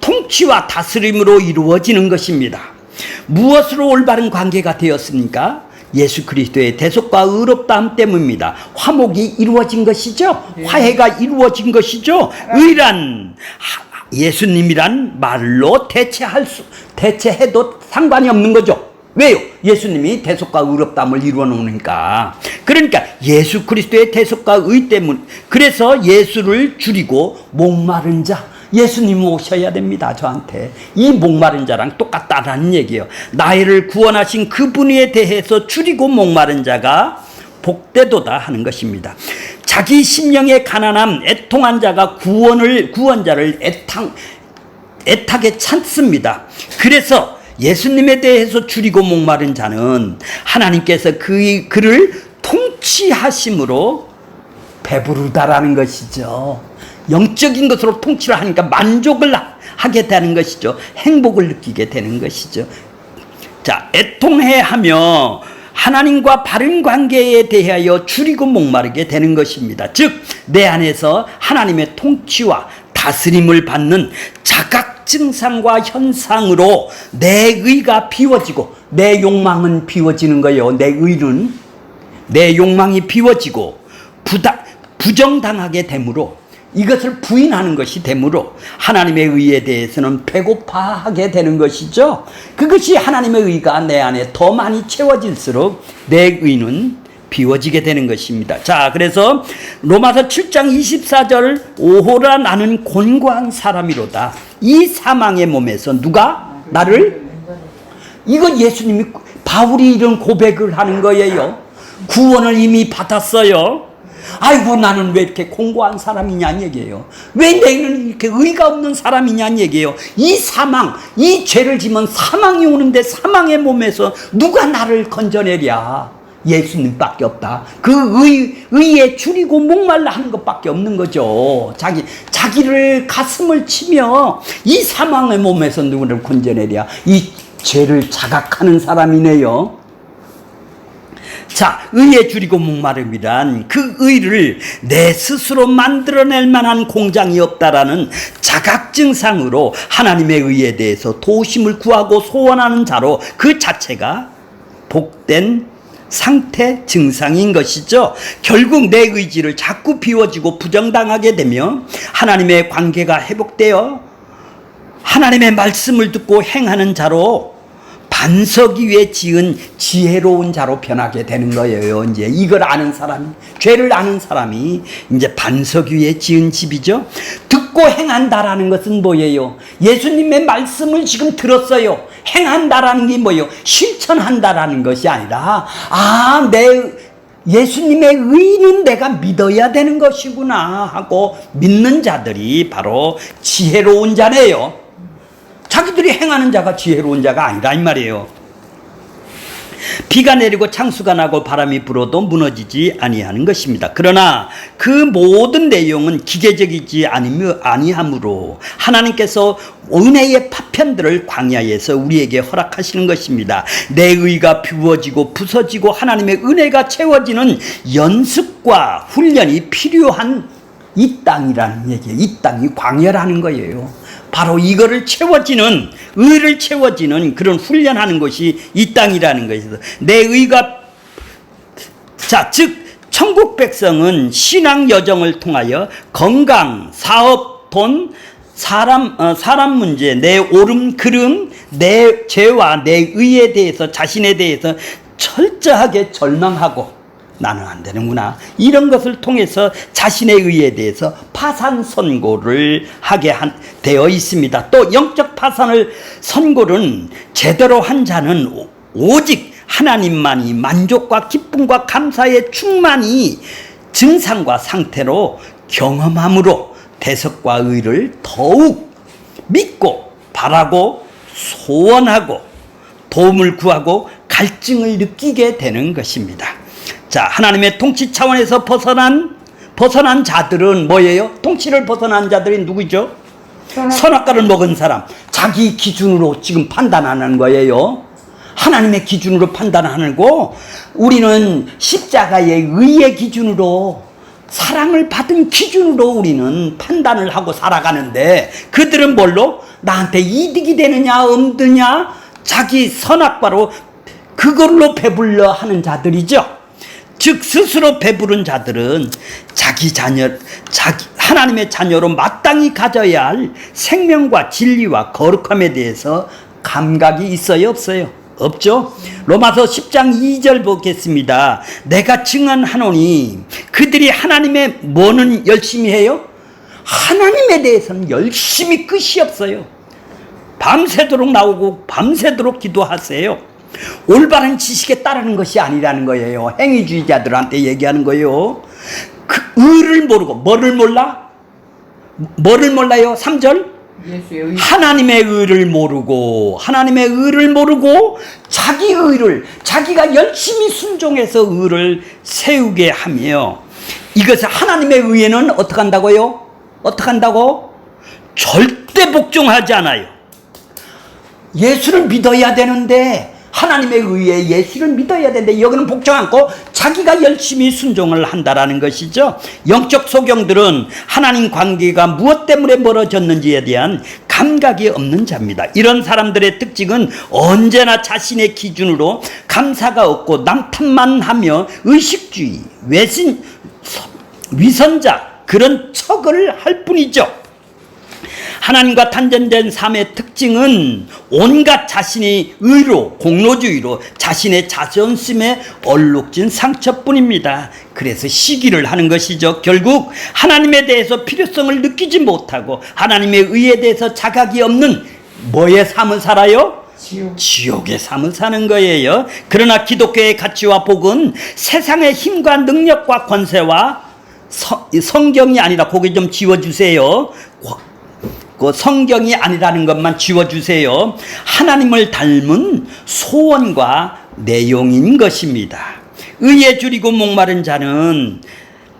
통치와 다스림으로 이루어지는 것입니다. 무엇으로 올바른 관계가 되었습니까? 예수 그리스도의 대속과 의롭다함 때문입니다. 화목이 이루어진 것이죠. 화해가 이루어진 것이죠. 의란 예수님이란 말로 대체해도 상관이 없는 거죠. 왜요? 예수님이 대속과 의롭다함을 이루어 놓으니까. 그러니까 예수 그리스도의 대속과 의 때문, 그래서 예수를 줄이고 목마른 자, 예수님 오셔야 됩니다. 저한테 이 목마른 자랑 똑같다라는 얘기예요. 나를 구원하신 그분에 대해서 줄이고 목마른 자가 복되도다 하는 것입니다. 자기 심령의 가난함, 애통한 자가 구원자를 애타게 찾습니다. 그래서 예수님에 대해서 줄이고 목마른 자는 하나님께서 그를 통치하심으로 배부르다라는 것이죠. 영적인 것으로 통치를 하니까 만족을 하게 되는 것이죠. 행복을 느끼게 되는 것이죠. 자, 애통해 하며 하나님과 바른 관계에 대하여 줄이고 목마르게 되는 것입니다. 즉, 내 안에서 하나님의 통치와 다스림을 받는 자각 증상과 현상으로 내 의가 비워지고, 내 욕망은 비워지는 거예요. 내 욕망이 비워지고 부정당하게 되므로, 이것을 부인하는 것이 되므로 하나님의 의에 대해서는 배고파하게 되는 것이죠. 그것이 하나님의 의가 내 안에 더 많이 채워질수록 내 의는 비워지게 되는 것입니다. 자, 그래서 로마서 7장 24절 오호라 나는 곤고한 사람이로다. 이 사망의 몸에서 누가 나를, 이건 예수님이, 바울이 이런 고백을 하는 거예요. 구원을 이미 받았어요. 아이고 나는 왜 이렇게 공고한 사람이냐는 얘기예요. 왜 내는 이렇게 의가 없는 사람이냐는 얘기예요. 이 사망, 이 죄를 지면 사망이 오는데 사망의 몸에서 누가 나를 건져내랴? 예수님밖에 없다. 그 의에 줄이고 목말라 하는 것밖에 없는 거죠. 자기를 가슴을 치며 이 사망의 몸에서 누구를 건져내랴? 이 죄를 자각하는 사람이네요. 자, 의에 줄이고 목마름이란 그 의를 내 스스로 만들어낼 만한 공장이 없다라는 자각 증상으로 하나님의 의에 대해서 도심을 구하고 소원하는 자로 그 자체가 복된 상태 증상인 것이죠. 결국 내 의지를 자꾸 비워지고 부정당하게 되며 하나님의 관계가 회복되어 하나님의 말씀을 듣고 행하는 자로 반석 위에 지은 지혜로운 자로 변하게 되는 거예요. 이제 이걸 아는 사람이, 죄를 아는 사람이 이제 반석 위에 지은 집이죠. 듣고 행한다라는 것은 뭐예요? 예수님의 말씀을 지금 들었어요. 행한다라는 게 뭐예요? 실천한다라는 것이 아니라, 예수님의 의는 내가 믿어야 되는 것이구나 하고 믿는 자들이 바로 지혜로운 자네요. 자기들이 행하는 자가 지혜로운 자가 아니라 이 말이에요. 비가 내리고 창수가 나고 바람이 불어도 무너지지 아니하는 것입니다. 그러나 그 모든 내용은 기계적이지 아니하므로 하나님께서 은혜의 파편들을 광야에서 우리에게 허락하시는 것입니다. 내 의가 비워지고 부서지고 하나님의 은혜가 채워지는 연습과 훈련이 필요한 이 땅이라는 얘기예요. 이 땅이 광야라는 거예요. 바로 이거를 채워지는, 의를 채워지는 그런 훈련하는 것이 이 땅이라는 것이죠. 내 의가, 즉 천국 백성은 신앙 여정을 통하여 건강, 사업, 돈, 사람 문제, 내 옳음, 그름, 내 죄와 내 의에 대해서, 자신에 대해서 철저하게 절망하고 나는 안 되는구나, 이런 것을 통해서 자신의 의에 대해서 파산 선고를 하게 되어 있습니다. 또 영적 파산을 선고는 제대로 한 자는 오직 하나님만이 만족과 기쁨과 감사의 충만이 증상과 상태로 경험함으로 대석과 의를 더욱 믿고 바라고 소원하고 도움을 구하고 갈증을 느끼게 되는 것입니다. 자, 하나님의 통치 차원에서 벗어난 자들은 뭐예요? 통치를 벗어난 자들이 누구죠? 선악과를 먹은 사람. 자기 기준으로 지금 판단하는 거예요. 하나님의 기준으로 판단하는 거. 우리는 십자가의 의의 기준으로, 사랑을 받은 기준으로 우리는 판단을 하고 살아가는데, 그들은 뭘로? 나한테 이득이 되느냐 없느냐, 자기 선악과로 그걸로 배불러 하는 자들이죠. 즉 스스로 배부른 자들은 하나님의 자녀로 마땅히 가져야 할 생명과 진리와 거룩함에 대해서 감각이 있어요, 없어요? 없죠? 로마서 10장 2절 보겠습니다. 내가 증언하노니 그들이 하나님의 뭐는 열심히 해요? 하나님에 대해서는 열심히 끝이 없어요. 밤새도록 나오고 밤새도록 기도하세요. 올바른 지식에 따르는 것이 아니라는 거예요. 행위주의자들한테 얘기하는 거예요. 그 의를 모르고, 뭐를 몰라? 뭐를 몰라요? 3절? 하나님의 의를 모르고, 하나님의 의를 모르고 자기 의를, 자기가 열심히 순종해서 의를 세우게 하며, 이것을 하나님의 의에는 어떻게 한다고요? 어떻게 한다고? 절대 복종하지 않아요. 예수를 믿어야 되는데, 하나님의 의에 예수를 믿어야 되는데 여기는 복종 않고 자기가 열심히 순종을 한다라는 것이죠. 영적 소경들은 하나님 관계가 무엇 때문에 멀어졌는지에 대한 감각이 없는 자입니다. 이런 사람들의 특징은 언제나 자신의 기준으로 감사가 없고 남 탓만 하며 의식주의, 위선자, 그런 척을 할 뿐이죠. 하나님과 단절된 삶의 특징은 온갖 자신이 의로, 공로주의로 자신의 자존심에 얼룩진 상처뿐입니다. 그래서 시기를 하는 것이죠. 결국 하나님에 대해서 필요성을 느끼지 못하고 하나님의 의에 대해서 자각이 없는 뭐의 삶을 살아요? 지옥의 삶을 사는 거예요. 그러나 기독교의 가치와 복은 세상의 힘과 능력과 권세와 성경이 아니라, 고개 좀 지워주세요. 성경이 아니라는 것만 지워주세요. 하나님을 닮은 소원과 내용인 것입니다. 의에 줄이고 목마른 자는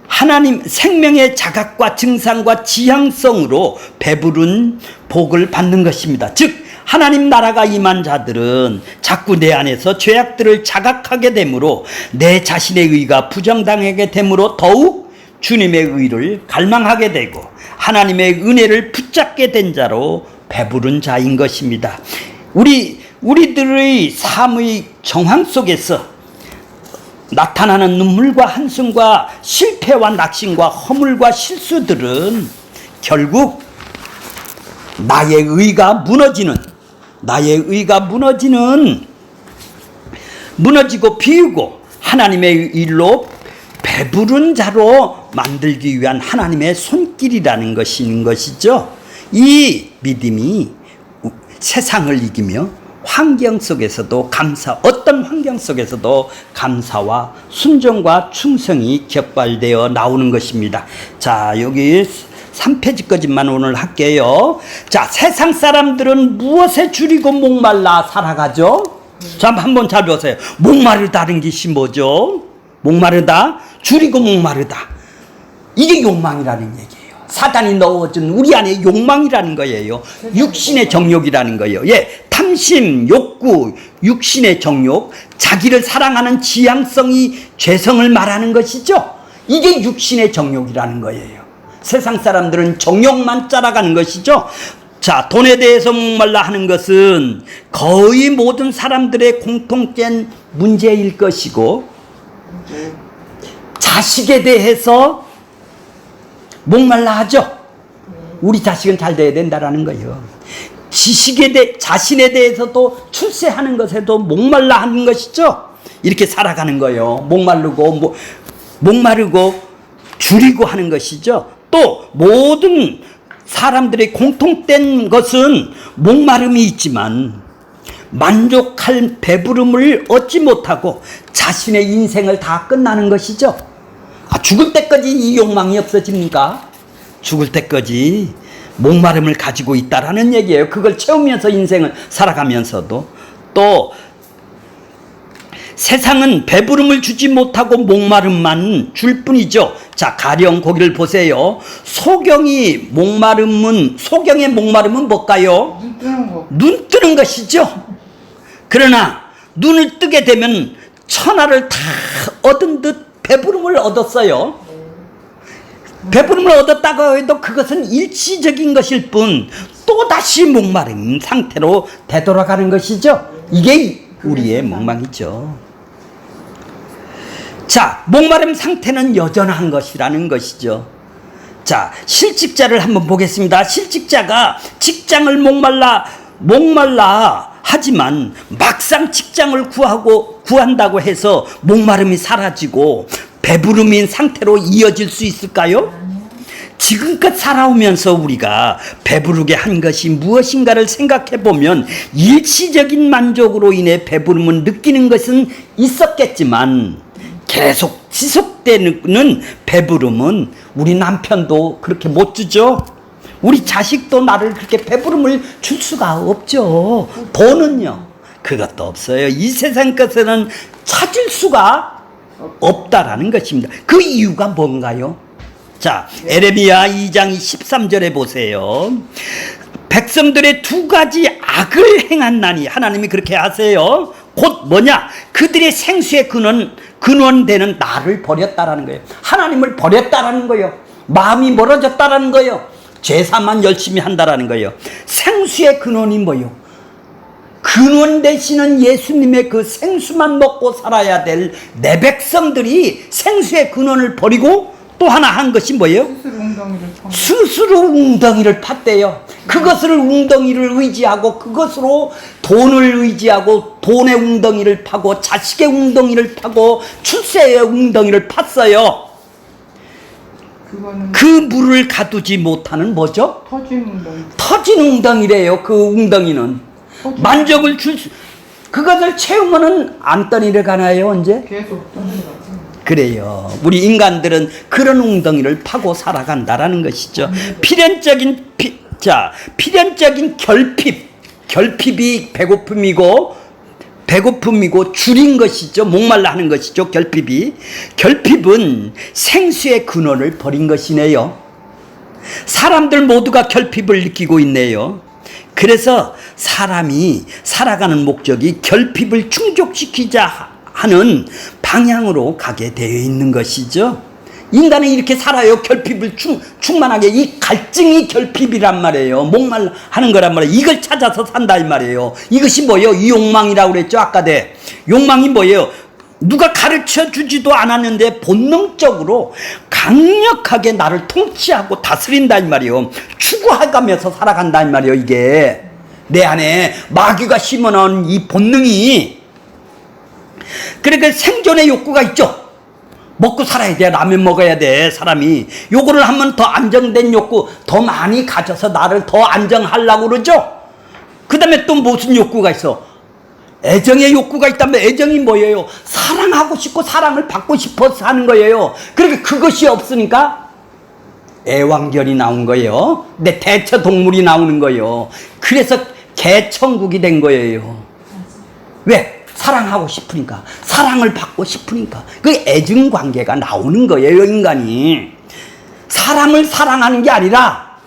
하나님 생명의 자각과 증상과 지향성으로 배부른 복을 받는 것입니다. 즉 하나님 나라가 임한 자들은 자꾸 내 안에서 죄악들을 자각하게 되므로 내 자신의 의가 부정당하게 되므로 더욱 주님의 의를 갈망하게 되고 하나님의 은혜를 붙잡게 된 자로 배부른 자인 것입니다. 우리들의 삶의 정황 속에서 나타나는 눈물과 한숨과 실패와 낙심과 허물과 실수들은 결국 나의 의가 무너지는 무너지고 비우고 하나님의 일로 배부른 자로 만들기 위한 하나님의 손길이라는 것이 있는 것이죠. 이 믿음이 세상을 이기며 환경 속에서도 어떤 환경 속에서도 감사와 순종과 충성이 격발되어 나오는 것입니다. 자, 여기 3페이지까지만 오늘 할게요. 자, 세상 사람들은 무엇에 줄이고 목말라 살아가죠? 자, 한번 잘 보세요. 목마르다는 것이 뭐죠? 목마르다, 줄이고 목마르다. 이게 욕망이라는 얘기예요. 사단이 넣어준 우리 안에 욕망이라는 거예요. 육신의 정욕이라는 거예요. 예, 탐심, 욕구, 육신의 정욕, 자기를 사랑하는 지향성이 죄성을 말하는 것이죠. 이게 육신의 정욕이라는 거예요. 세상 사람들은 정욕만 따라가는 것이죠. 자, 돈에 대해서 목말라 하는 것은 거의 모든 사람들의 공통된 문제일 것이고, 자식에 대해서 목말라 하죠. 우리 자식은 잘 돼야 된다라는 거예요. 자신에 대해서도 출세하는 것에도 목말라 하는 것이죠. 이렇게 살아가는 거예요. 목마르고 줄이고 하는 것이죠. 또 모든 사람들의 공통된 것은 목마름이 있지만 만족할 배부름을 얻지 못하고 자신의 인생을 다 끝나는 것이죠. 죽을 때까지 이 욕망이 없어집니까? 죽을 때까지 목마름을 가지고 있다라는 얘기예요. 그걸 채우면서 인생을 살아가면서도. 또 세상은 배부름을 주지 못하고 목마름만 줄 뿐이죠. 자, 가령 거기를 보세요. 소경의 목마름은 뭘까요? 눈 뜨는 거. 눈 뜨는 것이죠. 그러나 눈을 뜨게 되면 천하를 다 얻은 듯 배부름을 얻었어요. 배부름을 얻었다고 해도 그것은 일시적인 것일 뿐 또다시 목마른 상태로 되돌아가는 것이죠. 이게 우리의 목망이죠. 자, 목마름 상태는 여전한 것이라는 것이죠. 자, 실직자를 한번 보겠습니다. 실직자가 직장을 목말라 하지만 막상 직장을 구한다고 해서 목마름이 사라지고 배부름인 상태로 이어질 수 있을까요? 지금껏 살아오면서 우리가 배부르게 한 것이 무엇인가를 생각해 보면 일시적인 만족으로 인해 배부름을 느끼는 것은 있었겠지만 계속 지속되는 배부름은 우리 남편도 그렇게 못 주죠. 우리 자식도 나를 그렇게 배부름을 줄 수가 없죠. 돈은요, 그것도 없어요. 이 세상 것에는 찾을 수가 없다라는 것입니다. 그 이유가 뭔가요? 자, 에레미야 2장 13절에 보세요. 백성들의 두 가지 악을 행한나니, 하나님이 그렇게 하세요. 곧 뭐냐? 그들의 생수의 근원되는 나를 버렸다라는 거예요. 하나님을 버렸다라는 거예요. 마음이 멀어졌다라는 거예요. 제사만 열심히 한다라는 거예요. 생수의 근원이 뭐예요? 근원 되시는 예수님의 그 생수만 먹고 살아야 될 내 백성들이 생수의 근원을 버리고 또 하나 한 것이 뭐예요? 스스로 웅덩이를 팠대요. 그것을 웅덩이를 의지하고 그것으로 돈을 의지하고 돈의 웅덩이를 파고 자식의 웅덩이를 파고 출세의 웅덩이를 팠어요. 그 물을 가두지 못하는 뭐죠? 터진 웅덩이래요. 그 웅덩이는 만족을 그것을 채우면은 안 떠내려 가나요? 언제? 계속 떠내려. 그래요. 우리 인간들은 그런 웅덩이를 파고 살아간다라는 것이죠. 필연적인 결핍이 배고픔이고 줄인 것이죠. 목말라 하는 것이죠. 결핍은 생수의 근원을 버린 것이네요. 사람들 모두가 결핍을 느끼고 있네요. 그래서 사람이 살아가는 목적이 결핍을 충족시키자 하는 방향으로 가게 되어 있는 것이죠. 인간은 이렇게 살아요. 결핍을 충만하게. 이 갈증이 결핍이란 말이에요. 목말라 하는 거란 말이에요. 이걸 찾아서 산다 이 말이에요. 이것이 뭐예요? 이 욕망이라고 그랬죠. 아까 욕망이 뭐예요? 누가 가르쳐 주지도 않았는데 본능적으로 강력하게 나를 통치하고 다스린다 이 말이에요. 추구해가면서 살아간다 이 말이에요. 이게 내 안에 마귀가 심어놓은 이 본능이 그러니까 생존의 욕구가 있죠. 먹고 살아야 돼. 라면 먹어야 돼. 사람이 요거를 하면 더 안정된 욕구 더 많이 가져서 나를 더 안정하려고 그러죠. 그 다음에 또 무슨 욕구가 있어? 애정의 욕구가 있다면 애정이 뭐예요? 사랑하고 싶고 사랑을 받고 싶어서 하는 거예요. 그러니까 그것이 없으니까 애완견이 나온 거예요. 내 대처 동물이 나오는 거예요. 그래서 개천국이 된 거예요. 왜? 사랑하고 싶으니까, 사랑을 받고 싶으니까 그 애증 관계가 나오는 거예요. 인간이 사람을 사랑하는 게 아니라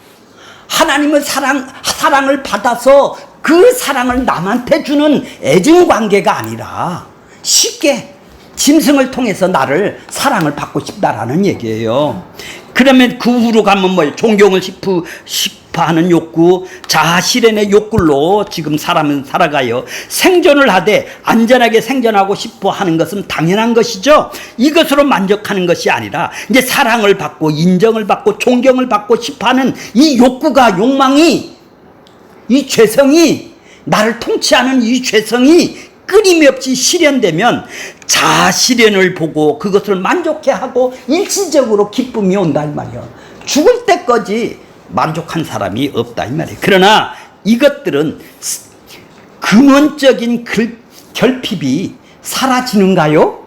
하나님의 사랑을 받아서 그 사랑을 남한테 주는 애증 관계가 아니라 쉽게 짐승을 통해서 나를 사랑을 받고 싶다라는 얘기예요. 그러면 그 후로 가면 뭐예요? 존경을 싶어하는 욕구, 자아 실현의 욕구로 지금 사람은 살아가요. 생존을 하되 안전하게 생존하고 싶어 하는 것은 당연한 것이죠. 이것으로 만족하는 것이 아니라 이제 사랑을 받고 인정을 받고 존경을 받고 싶어 하는 이 욕구가, 욕망이, 이 죄성이, 나를 통치하는 이 죄성이 끊임없이 실현되면 자아 실현을 보고 그것을 만족해하고 일시적으로 기쁨이 온다 이 말이야. 죽을 때까지 만족한 사람이 없다 이 말이야. 그러나 이것들은 근원적인 결핍이 사라지는가요?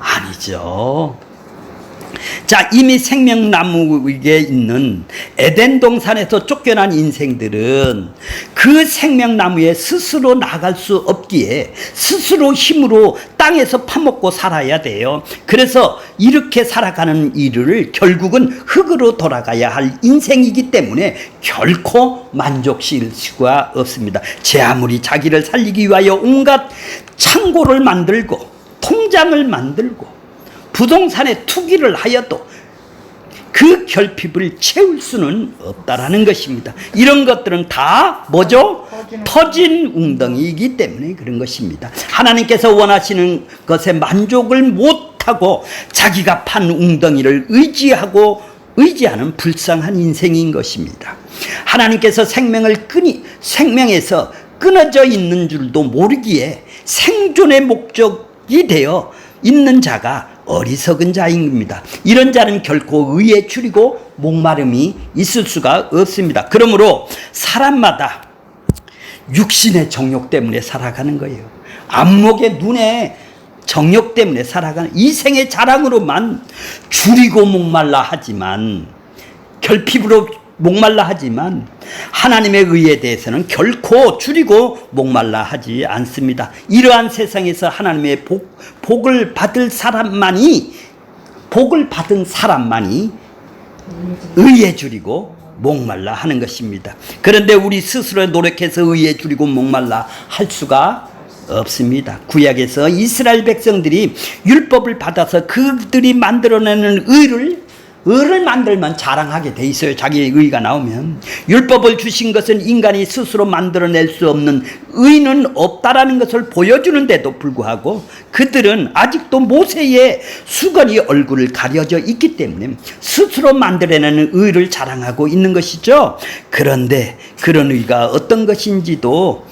아니죠. 자, 이미 생명나무에 있는 에덴 동산에서 쫓겨난 인생들은 그 생명나무에 스스로 나갈 수 없기에 스스로 힘으로 땅에서 파먹고 살아야 돼요. 그래서 이렇게 살아가는 일을 결국은 흙으로 돌아가야 할 인생이기 때문에 결코 만족시킬 수가 없습니다. 제 아무리 자기를 살리기 위하여 온갖 창고를 만들고 통장을 만들고 부동산에 투기를 하여도 그 결핍을 채울 수는 없다라는 것입니다. 이런 것들은 다 뭐죠? 터진 웅덩이이기 때문에 그런 것입니다. 하나님께서 원하시는 것에 만족을 못하고 자기가 판 웅덩이를 의지하는 불쌍한 인생인 것입니다. 하나님께서 생명에서 끊어져 있는 줄도 모르기에 생존의 목적이 되어 있는 자가 어리석은 자인 겁니다. 이런 자는 결코 의에 줄이고 목마름이 있을 수가 없습니다. 그러므로 사람마다 육신의 정욕 때문에 살아가는 거예요. 안목의 눈의 정욕 때문에 살아가는 이생의 자랑으로만 줄이고 목말라 하지만, 결핍으로 목말라 하지만 하나님의 의에 대해서는 결코 줄이고 목말라 하지 않습니다. 이러한 세상에서 하나님의 복을 받은 사람만이 의에 줄이고 목말라 하는 것입니다. 그런데 우리 스스로 노력해서 의에 줄이고 목말라 할 수가 없습니다. 구약에서 이스라엘 백성들이 율법을 받아서 그들이 만들어내는 의를 만들면 자랑하게 돼 있어요. 자기의 의가 나오면. 율법을 주신 것은 인간이 스스로 만들어낼 수 없는 의는 없다라는 것을 보여주는데도 불구하고 그들은 아직도 모세의 수건이 얼굴을 가려져 있기 때문에 스스로 만들어내는 의를 자랑하고 있는 것이죠. 그런데 그런 의가 어떤 것인지도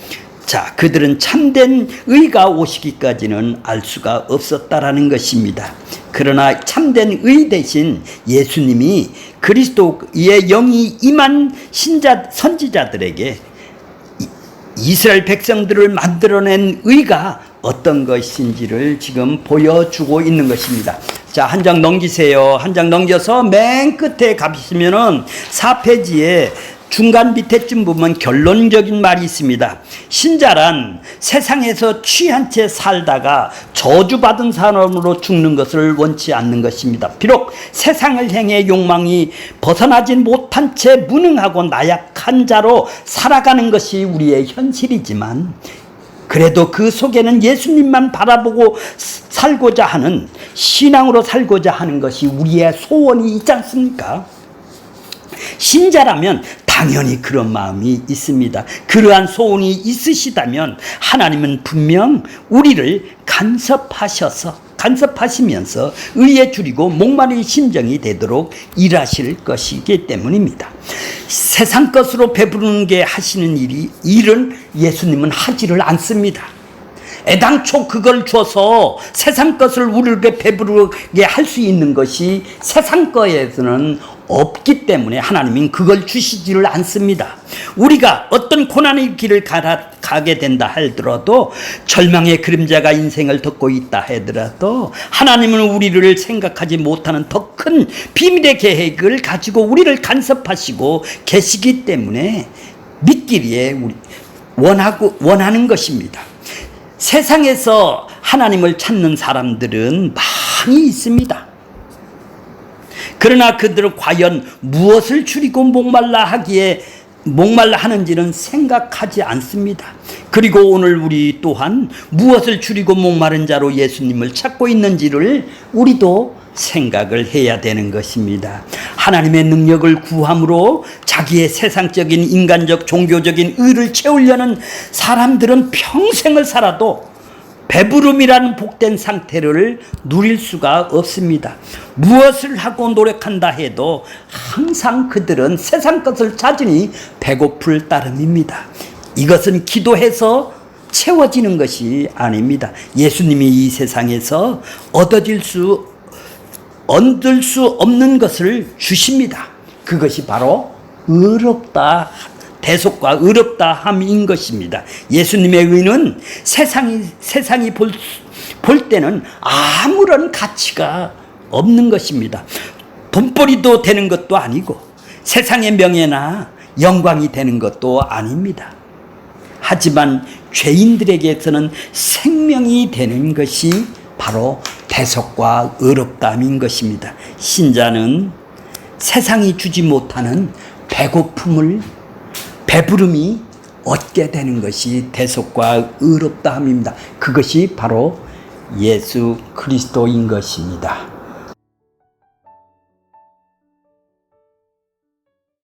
그들은 참된 의가 오시기까지는 알 수가 없었다라는 것입니다. 그러나 참된 의 대신 예수님이 그리스도의 영이 임한 선지자들에게 이스라엘 백성들을 만들어낸 의가 어떤 것인지를 지금 보여주고 있는 것입니다. 자, 한 장 넘기세요. 한 장 넘겨서 맨 끝에 가시면은 4페이지에 중간 밑에쯤 보면 결론적인 말이 있습니다. 신자란 세상에서 취한 채 살다가 저주받은 사람으로 죽는 것을 원치 않는 것입니다. 비록 세상을 향해 욕망이 벗어나지 못한 채 무능하고 나약한 자로 살아가는 것이 우리의 현실이지만 그래도 그 속에는 예수님만 바라보고 살고자 하는, 신앙으로 살고자 하는 것이 우리의 소원이 있지 않습니까? 신자라면 당연히 그런 마음이 있습니다. 그러한 소원이 있으시다면 하나님은 분명 우리를 간섭하시면서 의에 줄이고 목마른 심정이 되도록 일하실 것이기 때문입니다. 세상 것으로 배부르는 게 하시는 일은 예수님은 하지를 않습니다. 애당초 그걸 줘서 세상 것을 우리에게 배부르게 할 수 있는 것이 세상 거에서는 없기 때문에 하나님은 그걸 주시지를 않습니다. 우리가 어떤 고난의 길을 가게 된다 하더라도, 절망의 그림자가 인생을 덮고 있다 하더라도, 하나님은 우리를 생각하지 못하는 더 큰 비밀의 계획을 가지고 우리를 간섭하시고 계시기 때문에 믿기에 원하는 것입니다. 세상에서 하나님을 찾는 사람들은 많이 있습니다. 그러나 그들은 과연 무엇을 줄이고 목말라 하는지는 생각하지 않습니다. 그리고 오늘 우리 또한 무엇을 줄이고 목마른 자로 예수님을 찾고 있는지를 우리도 생각을 해야 되는 것입니다. 하나님의 능력을 구함으로 자기의 세상적인, 인간적, 종교적인 의를 채우려는 사람들은 평생을 살아도 배부름이라는 복된 상태를 누릴 수가 없습니다. 무엇을 하고 노력한다 해도 항상 그들은 세상 것을 찾으니 배고플 따름입니다. 이것은 기도해서 채워지는 것이 아닙니다. 예수님이 이 세상에서 얻을 수 없는 것을 주십니다. 그것이 바로 대속과 의롭다 함인 것입니다. 예수님의 의는 세상이 볼 때는 아무런 가치가 없는 것입니다. 돈벌이도 되는 것도 아니고 세상의 명예나 영광이 되는 것도 아닙니다. 하지만 죄인들에게서는 생명이 되는 것이 바로 대속과 의롭다함인 것입니다. 신자는 세상이 주지 못하는 배부름이 얻게 되는 것이 대속과 의롭다함입니다. 그것이 바로 예수 그리스도인 것입니다.